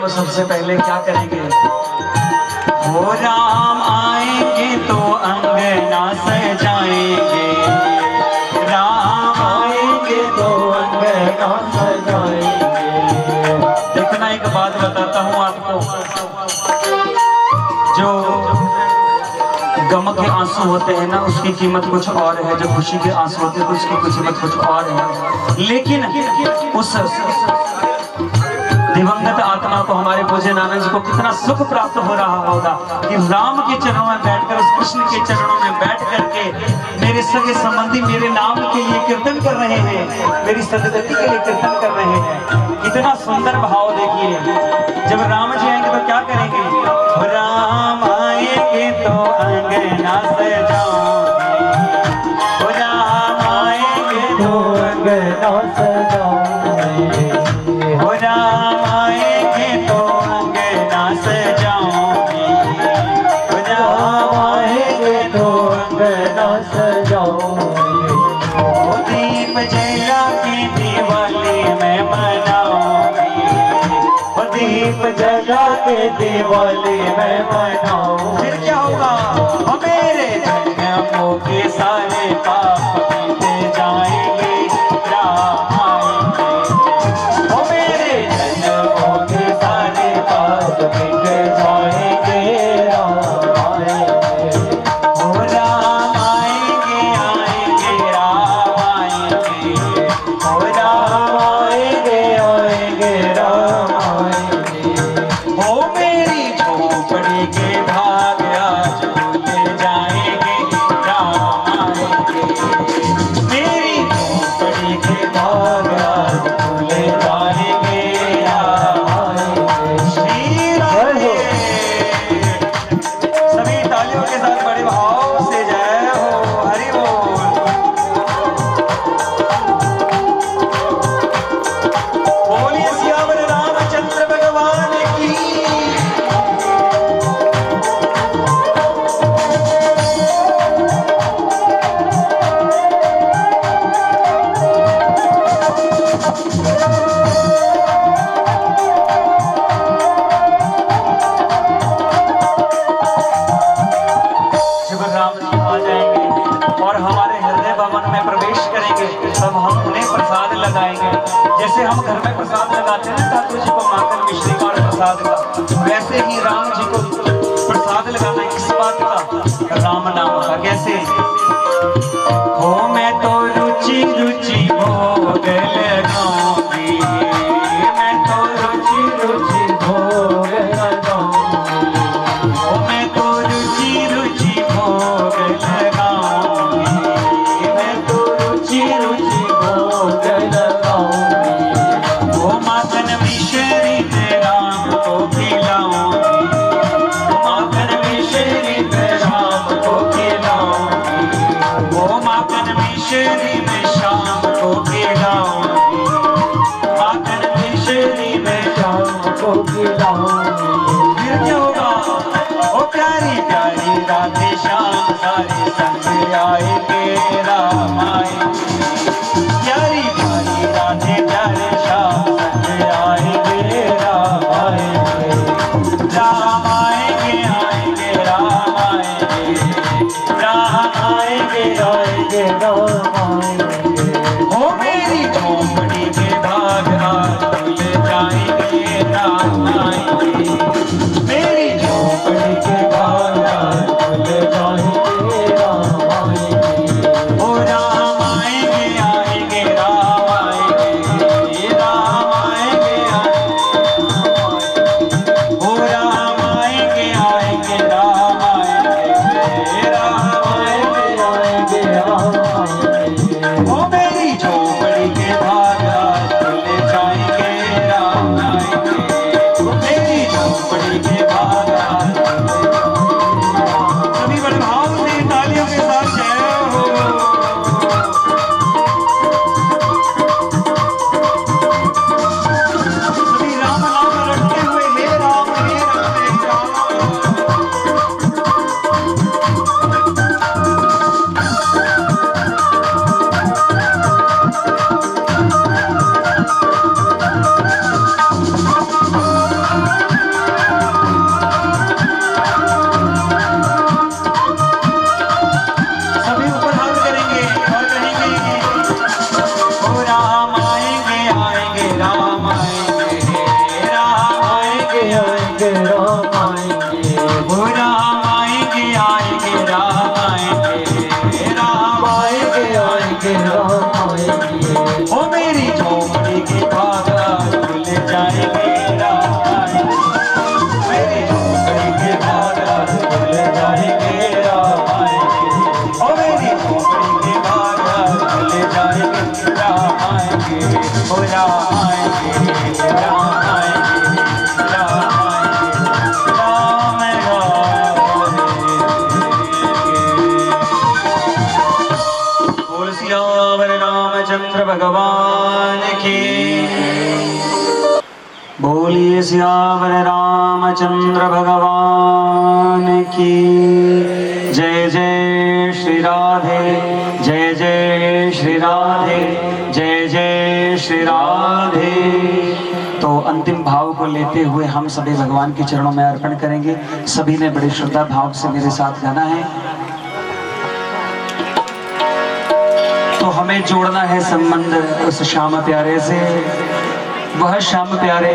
B: सबसे पहले क्या करेंगे? हो राम आएंगे तो अंगना सजाएंगे, राम आएंगे तो अंगना सजाएंगे। देखना, एक बात बताता हूँ आपको, जो गम के आंसू होते हैं ना, उसकी कीमत कुछ और है, जो खुशी के आंसू होते हैं उसकी कीमत कुछ और है। लेकिन उस दिवंगत आत्मा को, हमारे पूज्य नानक जी को कितना सुख प्राप्त हो रहा होगा कि राम के चरणों में बैठकर, उस कृष्ण के चरणों में बैठ करके मेरे सगे संबंधी मेरे नाम के लिए कीर्तन कर रहे हैं, मेरी सदगति के लिए कीर्तन कर रहे हैं। कितना सुंदर भाव देखिए। जब राम जी आएंगे तो क्या करेंगे? राम आएंगे तो अंगना सजाओगे, राम आएंगे तो अंगना सजाओगे, राम आएंगे तो अंगना सजाओगे, राम आएंगे तो अंगना सजाओगे।
C: लगा के दिवाली मैं मनाऊं।
B: फिर क्या होगा?
C: ओ मेरे जन्मों के सारे पाप बीते जाएंगे, राम आएंगे। ओ मेरे जन्मों के सारे पाप बीत जाएंगे, राम आएंगे। ओ राम आएंगे, आएंगे राम आएंगे। ओ राम आएंगे, आएंगे राम आएंगे। ओ मेरी झोपड़ी के भाग आज भूले जाएंगे, राम आएंगे। मेरी झोपड़ी के भाग आज भूले जाएंगे, राम आएंगे।
B: श्री राम। सभी तालियों के साथ बड़े भाव से जय हो, हरि बोल। बोलिए सियावर रामचंद्र भगवान की। जब राम जी आ जाएंगे और हमारे हृदय भवन में प्रवेश करेंगे, तब हम उन्हें प्रसाद लगाएंगे। जैसे हम घर में प्रसाद लगाते हैं ठाकुर जी को माखन मिश्री का और प्रसाद का, वैसे ही राम जी को प्रसाद लगाना किस बात का? राम नाम का। कैसे?
C: हो मैं तो रुचि रुचि भोग लगाऊंगी, मैं तो रुचि रुचि भोग लगाऊंगी। हो मैं तो रुचि रुचि भोग लगाऊंगी, मैं तो रुचि रुचि भोग लगाऊंगी। वो माखन मिश्री में राम को खिलाऊंगी, माखन मिश्री में राम को खिलाऊंगी। वो माखन मिश्री में शाम को खिलाऊंगी, माखन मिश्री में शाम को खिलाऊंगी।
B: फिर क्या होगा?
C: ओ प्यारी प्यारी राधे श्याम सारे संग आएंगे, राम आएंगे। प्यारी प्यारी राधे प्यारे श्याम संग आएंगे, राम आएंगे। राम आएंगे, आएंगे राम आएंगे। राम आएंगे, आएंगे राम आएंगे। हो मेरी झोपड़ी के भाग आज भूल जाएंगे, राम आएंगे। मेरी झोपड़ी के भाग आज भूल जाएंगे, राम आएंगे। ओ राम आएंगे, आएंगे राम आएंगे। राम आएंगे, ओ राम आएंगे, आएंगे राम आएंगे। राम आएंगे, आएंगे राम आएंगे। ओ मेरी झोपड़ी के भाग आज भूल जाएंगे, राम आएंगे। ओ मेरी झोपड़ी के भाग आज भूल जाएंगे।
B: सभी बड़े भाव से तालियों के साथ जय हो। सभी राम नाम रटते हुए हे राम हे राम हे राम। सभी ऊपर हाथ करेंगे और कहेंगे
C: ओ राम आएंगे, आएंगे राम आएंगे। राम आएंगे, आएंगे राम आएंगे। ओ राम आएंगे, आएंगे राम आएंगे। राम आएंगे, आएंगे राम आएंगे। ओ मेरी झोपड़ी के भाग आज भूल जाएंगे, राम आएंगे। मेरी झोपड़ी के भाग आज भूल जाएंगे, राम आएंगे। ओ मेरी झोपड़ी के भाग आज भूल जाएंगे, राम आएंगे। ओ राम आएंगे, राम आएंगे। राम आएंगे, राम आएंगे।
B: बोल सियावर रामचंद्र भगवान की। बोलिए सियावर रामचंद्र भगवान की। जय जय श्री राधे, जय जय श्री राधे, जय जय श्री राधे। तो
C: अंतिम भाव को लेते हुए हम सभी भगवान के चरणों में अर्पण करेंगे। सभी ने बड़े श्रद्धा भाव से मेरे साथ गाना है। तो हमें जोड़ना है संबंध उस श्याम प्यारे से, वह श्याम प्यारे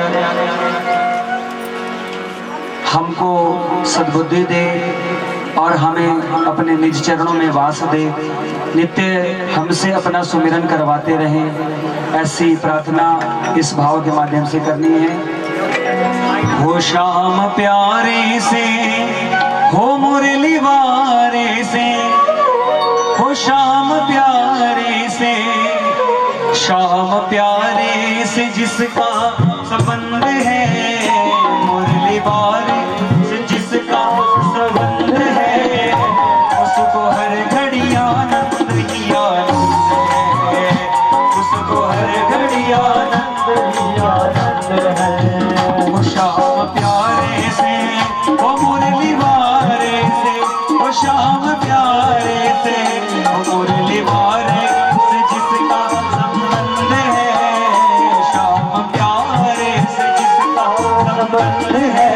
C: हमको सद्बुद्धि दे और हमें अपने निज चरणों में वास दे, नित्य हमसे अपना सुमिरन करवाते रहें। ऐसी प्रार्थना इस भाव के माध्यम से करनी है। हो श्याम प्यारे से, हो मुरली वारे से, हो श्याम प्यारे से, श्याम प्यारे से जिसका संबंध है, मुरली वारे से जिसका संबंध है, उसको हर घड़ी आनंद ही आनंद है, उसको हर घड़ी आनंद ही आनंद है। वो श्याम प्यारे से, वो मुरली वारे से, वो श्याम प्यारे से, वो मुरली वारे से जिसका संबंध है, श्याम प्यारे से जिसका संबंध है,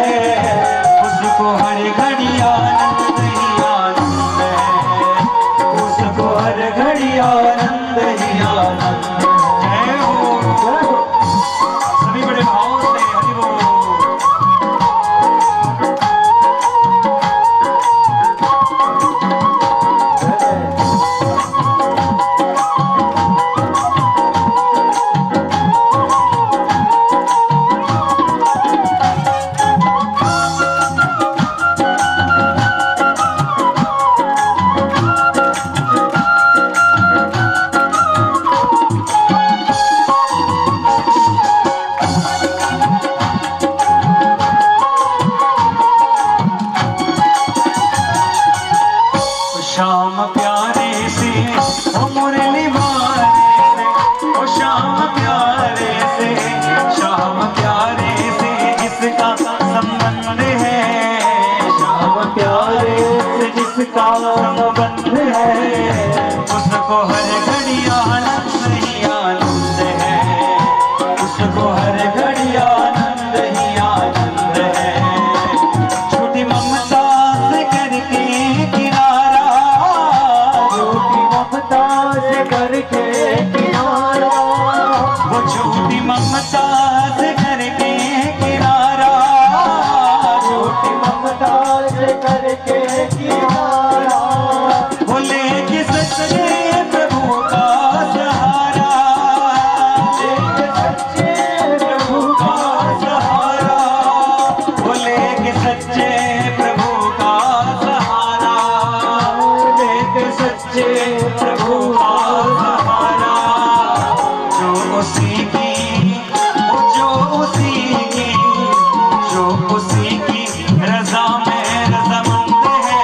C: उसको हर घड़ी आनंद ही आनंद है, उसको हर घड़ी आनंद ही आनंद। जय हो, सभी बड़े भाव से हरि बोल। श्याम प्यारे से, ओ मुरली वारे से, ओ श्याम प्यारे से, श्याम प्यारे से जिसका संबंध है, श्याम प्यारे से जिसका संबंध है, उसको हर घड़ी आनंद ही आनंद है, उसको हर घड़ी आनंद ही आनंद है। छोटी ममता से करके किनारा, करके किनारा, वो छोटी ममता से करके किनारा, छोटी ममता से करके किनारा, वो लेके सच्चे प्रभु का सहारा, लेके सच्चे प्रभु का सहारा, वो लेके सच्चे प्रभु का सहारा, लेके सच्चे प्रभु का सहारा। जो उसी की, जो उसी की, जो उसी की रजा में रजामंद है,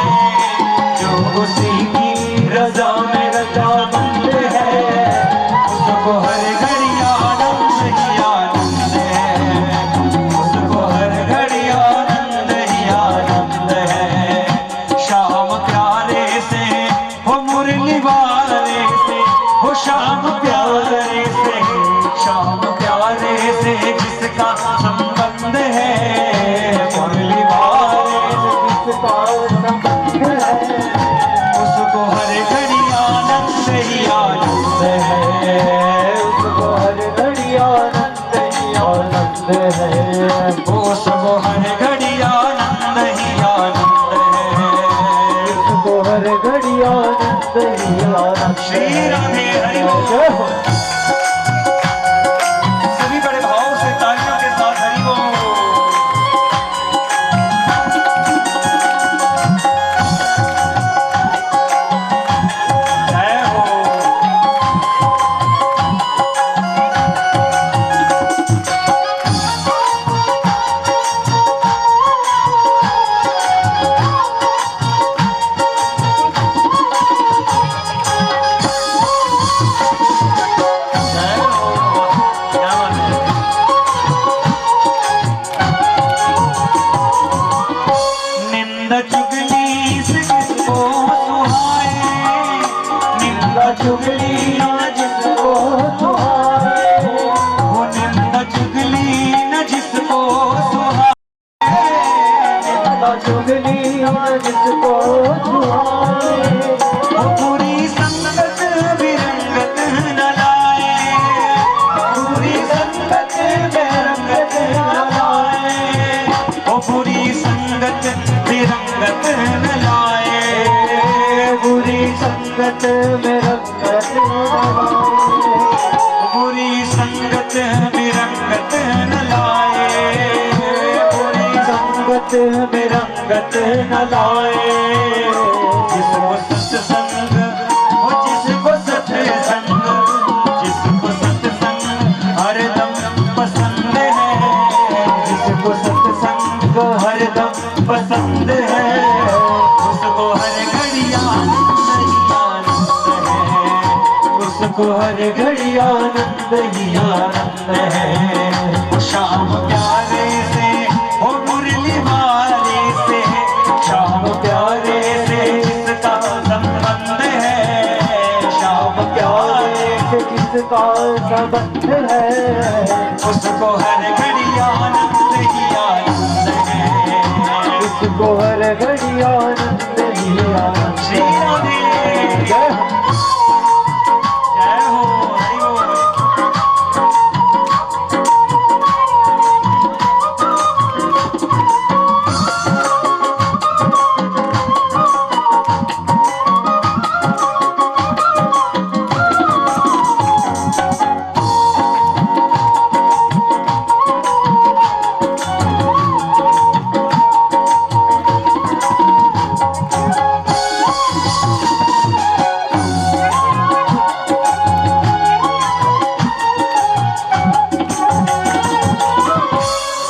C: जो उसी की रजा में रजामंद है, उसको हर घड़ी आनंद ही आनंद है, उसको हर घड़ी आनंद ही आनंद है। श्याम प्यारे से, हो मुरली वारे से, हो श्याम प्यारे से, श्याम प्यारे से जिसका संबंध है, मुरली वारे से जिसका संबंध है, उसको हर घड़ी आनंद ही आनंद है, उसको हर घड़ी आनंद ही आनंद है, उसको हर घड़ी आनंद ही आनंद है, उसको हर घड़ी आनंद ही आनंद। श्री राधे हरि बोल। सभी बड़े भाव से तालियों के साथ हरि बोल। जय हो। चुगली न जिसको सुहाए, वो निंदा चुगली न बुरी संगत बिरंगत न लाए, बुरी संगत बिरंगत न लाए। जिसको सत्संग हो, जिसको सत्संग, जिसको सत्संग हरदम पसंद है, जिसको सत्संग हरदम पसंद है, उसको हर घड़ी आनंद ही आनंद है, उसको हर घड़ी आनंद ही आनंद है। शाम प्यारे से हो मुरली वाले से, शाम प्यारे से जिसका संबंध है, शाम प्यारे से जिसका संबंध है, उसको हर घड़ी आनंद ही आनंद है, उसको हर घड़ी आनंद ही आनंद। श्री राधे जय हो, जय हो, हरि बोल।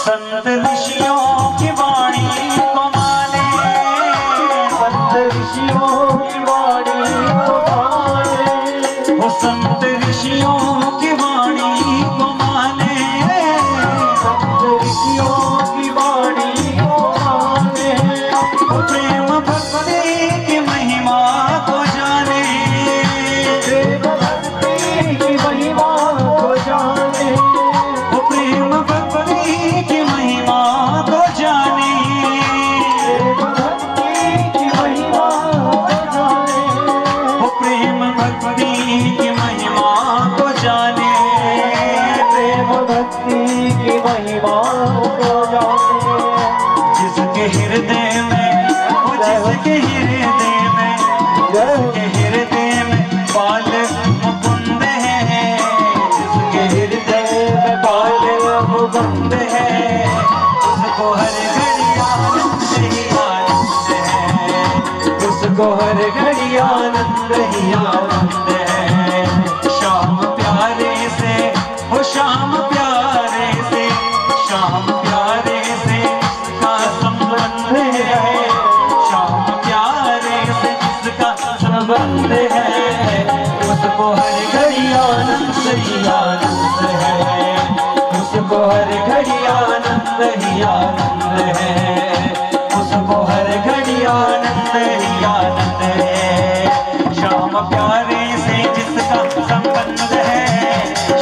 C: संत ऋषियों की वाणी को माने, संत ऋषियों की वाणी को माने, वो संत ऋषियों की वाणी को माने, संत ऋषियों की वाणी को माने, वो प्रेम भक्ति की महिमा को जाने, प्रेम भक्ति की महिमा को जाने, वो प्रेम भक्ति की महिमा को जाने, प्रेम भक्ति की महिमा को जाने, वो प्रेम भक्ति की महिमा को जाने, प्रेम भक्ति की महिमा को जाने। जिसके हृदय में, वो जिसके हृदय में, जिसके हृदय में बाल मुकुंद है, जिसके हृदय में बाल मुकुंद है, उसको हर घड़ी आनंद ही आनंद है, उसको हर घड़ी आनंद ही आनंद है। शाम प्यारे से हो, शाम प्यारे से, शाम प्यारे से का संबंध है, शाम प्यारे से जिसका संबंध है, उसको हर घड़ी आनंद ही आनंद है, उसको हर घड़ी आनंद ही आनंद है, उसको हर घड़ी आनंद ही आनंद है। शाम प्यारे से जिसका संबंध है,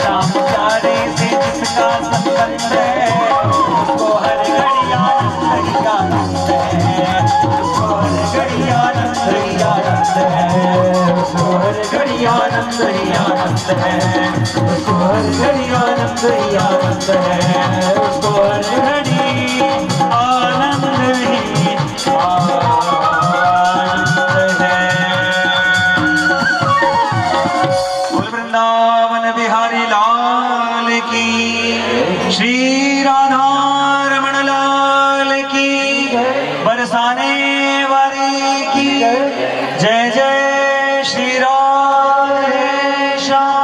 C: शाम प्यारे से जिसका संबंध है, उसको हर घड़ी आनंद ही आनंद है, उसको हर घड़ी आनंद ही आनंद है, उसको हर घड़ी आनंद ही आनंद है, उसको हर घड़ी आनंद ही आनंद है, उसको हर घड़ी आनंद ही आनंद है। बोल वृंदावन बिहारी लाल की, श्री राधा रमण लाल की, बरसाने वाली की जय जय श्री राधे श्याम।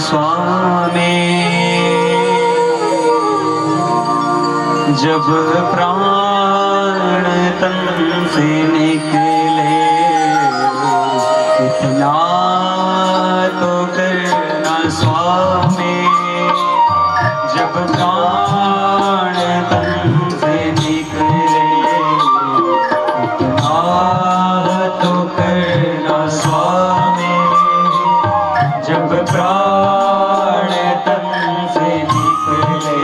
C: स्वामी। जब प्राण तन से निकले इतना तो करना स्वामी। जब प्राण तन से निकले इतना तो करना स्वामी। जब प्राण तन से निकले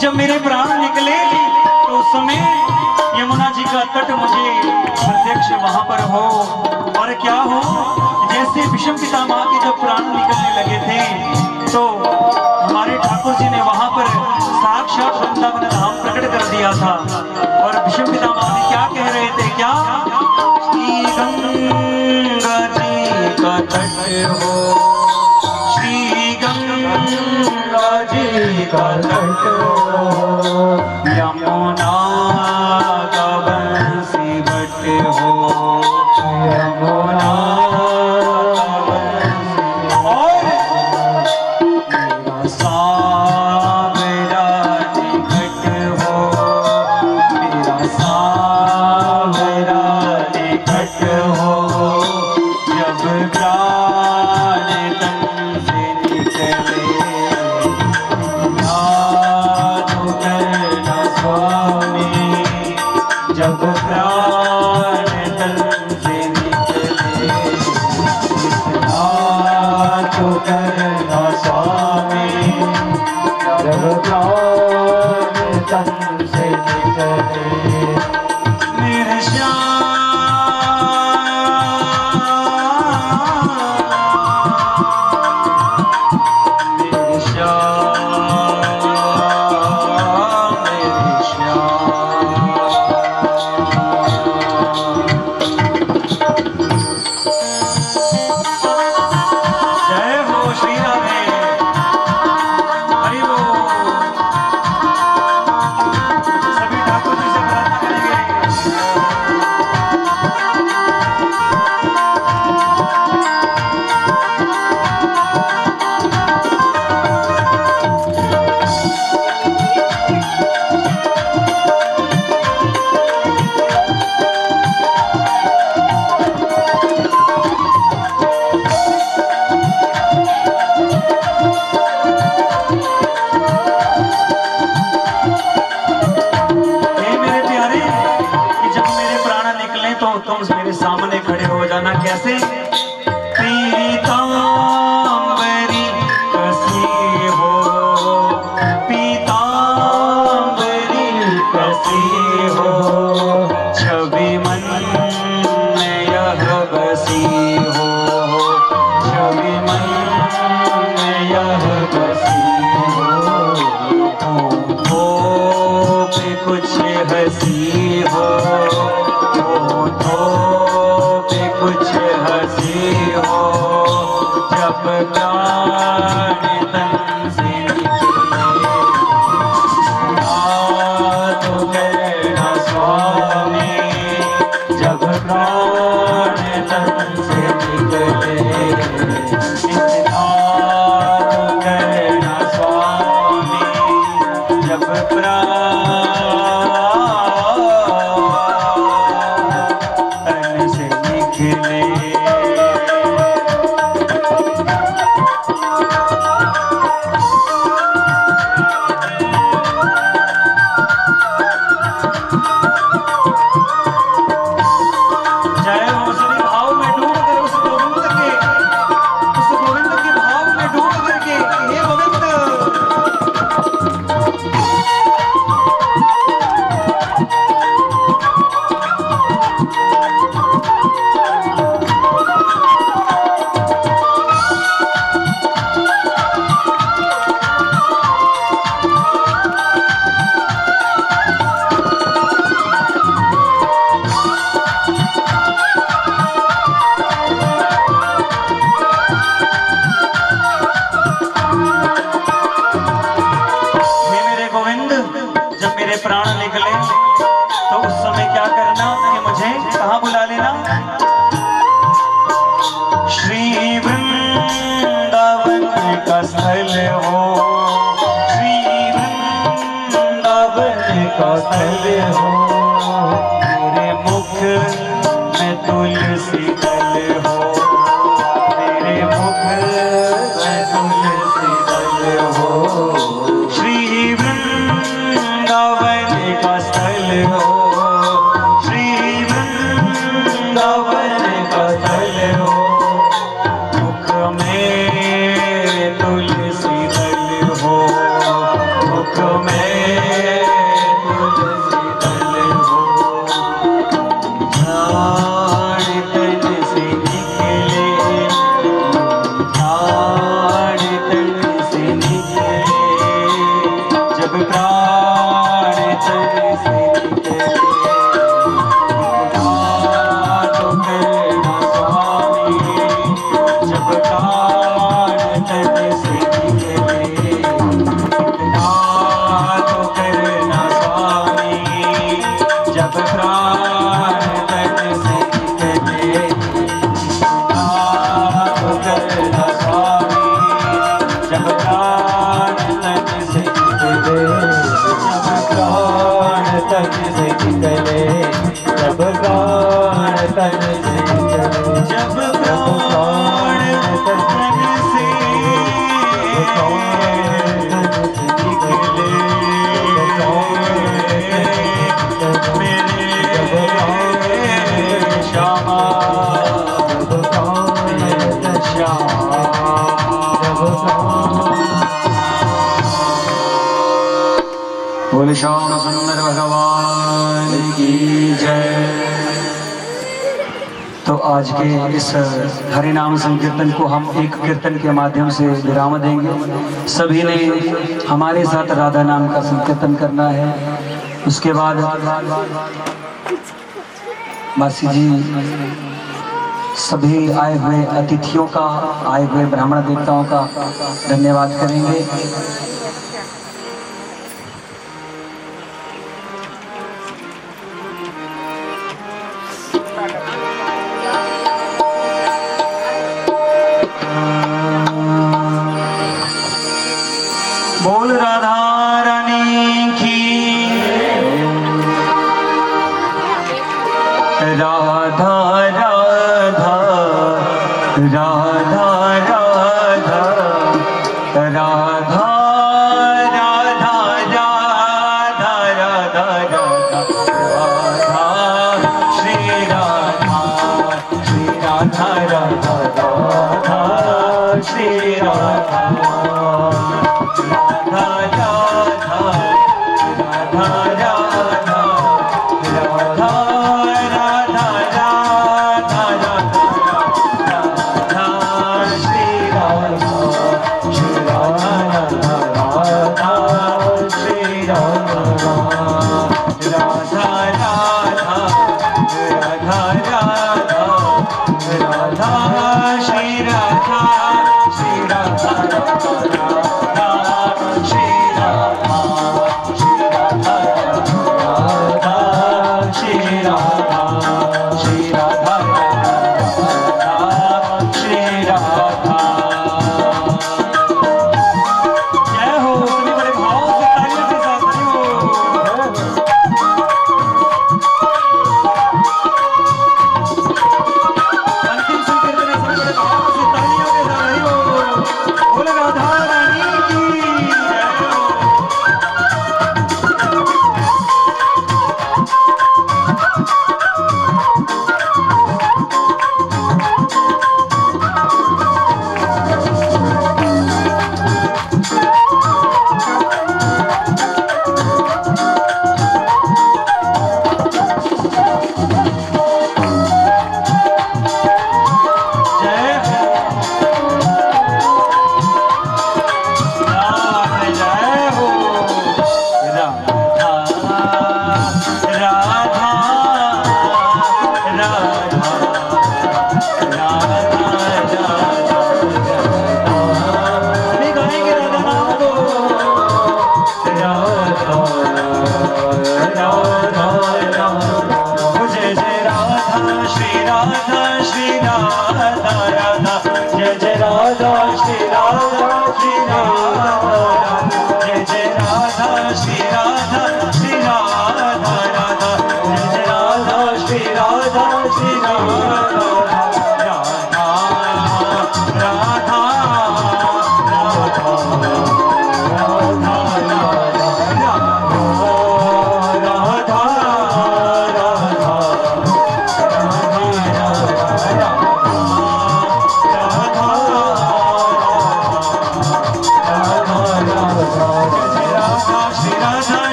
B: जब मेरे प्राण निकले तो उस समय यमुना जी का तट मुझे प्रत्यक्ष वहां पर हो। और क्या हो, जैसे भीष्म पितामह के जब प्राण निकलने लगे थे तो हमारे ठाकुर जी ने वहां पर साक्षात वृंदावन धाम प्रकट कर दिया था। और भीष्म पितामह जी क्या कह रहे थे, क्या श्री गंगा जी का तट हो, श्री गंगा जी का तट हो, यमुना का बंसी बट हो, यमुना का बंसी। और मेरा सावरा निकट हो, मेरा सावरा निकट हो, जब प्राण तन से निकले स्वामी। जब प्राण तन से निकले इतना तो करना स्वामी। जब प्राण तन से निकले मेरे श्याम मेरे श्याम मेरे श्याम। जय हो श्री राधे, हरि बोल। सभी ठाकुर जी से प्रार्थना करेंगे। हे मेरे प्यारे, कि जब मेरे प्राण निकले तो तुम मेरे सामने खड़े गाना कैसे? पीतांबरी कसी हो, पीतांबरी कसी हो, छवि मन में यह बसी हो, छवि मन में यह बसी हो, पे कुछ हंसी हो, पे कुछ हंसी हो, जब प्राण तन से निकले, तो कहना स्वामी, जब प्राण तन से निकले, तो कहना स्वामी, जब प्राण तन से निकले। जय हो श्री भाव में डूब कर उस गोविंद के भाव में डूब करके, हे गोविंद। जब मेरे प्राण निकले तो उस समय क्या करना कि मुझे कहाँ बुला लेना? श्री वृंदावन का स्थल हो, श्री वृंदावन का स्थल हो, मेरे मुख में तुलसी दल हो, मेरे मुख में तुलसी दल हो, श्री वृंदावन का स्थल हो, श्री वृंदावन का स्थल हो, मुख में तुलसी दल हो, मुख में तुलसी दल हो, प्राण तन से निकले, प्राण तन से निकले, जब प्राण तन से निकले, तो कहना स्वामी, जब प्राण तन से निकले, तो कहना स्वामी, जब प्राण तन से निकले, तो कहना स्वामी, जब प्राण तन से निकले, जब प्राण तन से निकले, जब प्राण तन से निकले, जब प्राण तन से निकले, मेरे श्यामा, बोले श्याम सुंदर भगवान की जय। तो आज के इस हरि नाम संकीर्तन को हम एक कीर्तन के माध्यम से विराम देंगे। सभी ने हमारे साथ राधा नाम का संकीर्तन करना है। उसके बाद मासी जी सभी आए हुए अतिथियों का, आए हुए ब्राह्मण देवताओं का धन्यवाद करेंगे। बोल राधा रानी की, राधा राधा राधा राधा राधा राधा राधा राधा राधा राधा श्री राधा श्री राधा
C: राधा राधा श्री राधा श्री राधा राधा श्री राधा श्री राधा राधा श्री राधा श्री राधा राधा श्री राधा। जय हो सभी बड़े भाव से तालियों के साथ जय हो। अंतिम संकीर्तन में सभी बड़े भाव से तालियों के साथ जय हो। बोले राधा रानी की जय हो।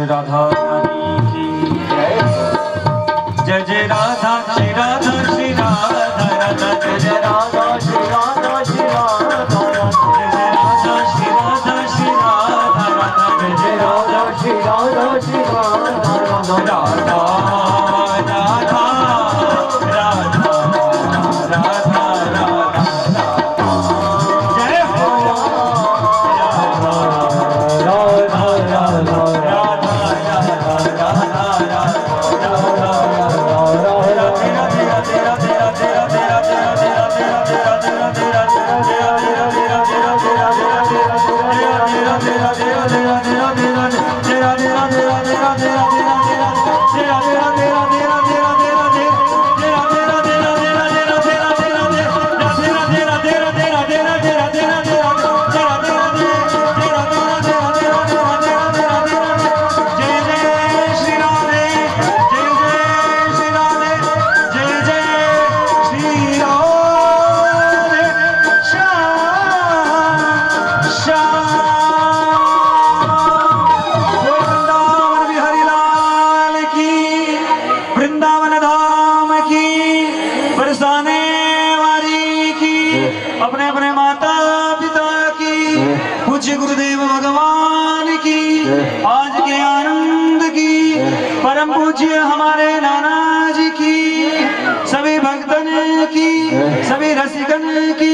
C: राधा रानी की जय। जय जय राधा श्री राधा श्री राधा राधा जय जय राधा श्री राधा श्री राधा जय जय राधा श्री राधा श्री राधा राधा जय जय राधा श्री राधा श्री राधा राधा राधा राधा राधा राधा राधा जय हो राधा राधा राधा अपने अपने माता पिता की, पूज्य गुरुदेव भगवान की, आज के आनंद की, परम पूज्य हमारे नाना जी की, सभी भक्तन की, सभी रसिकन की,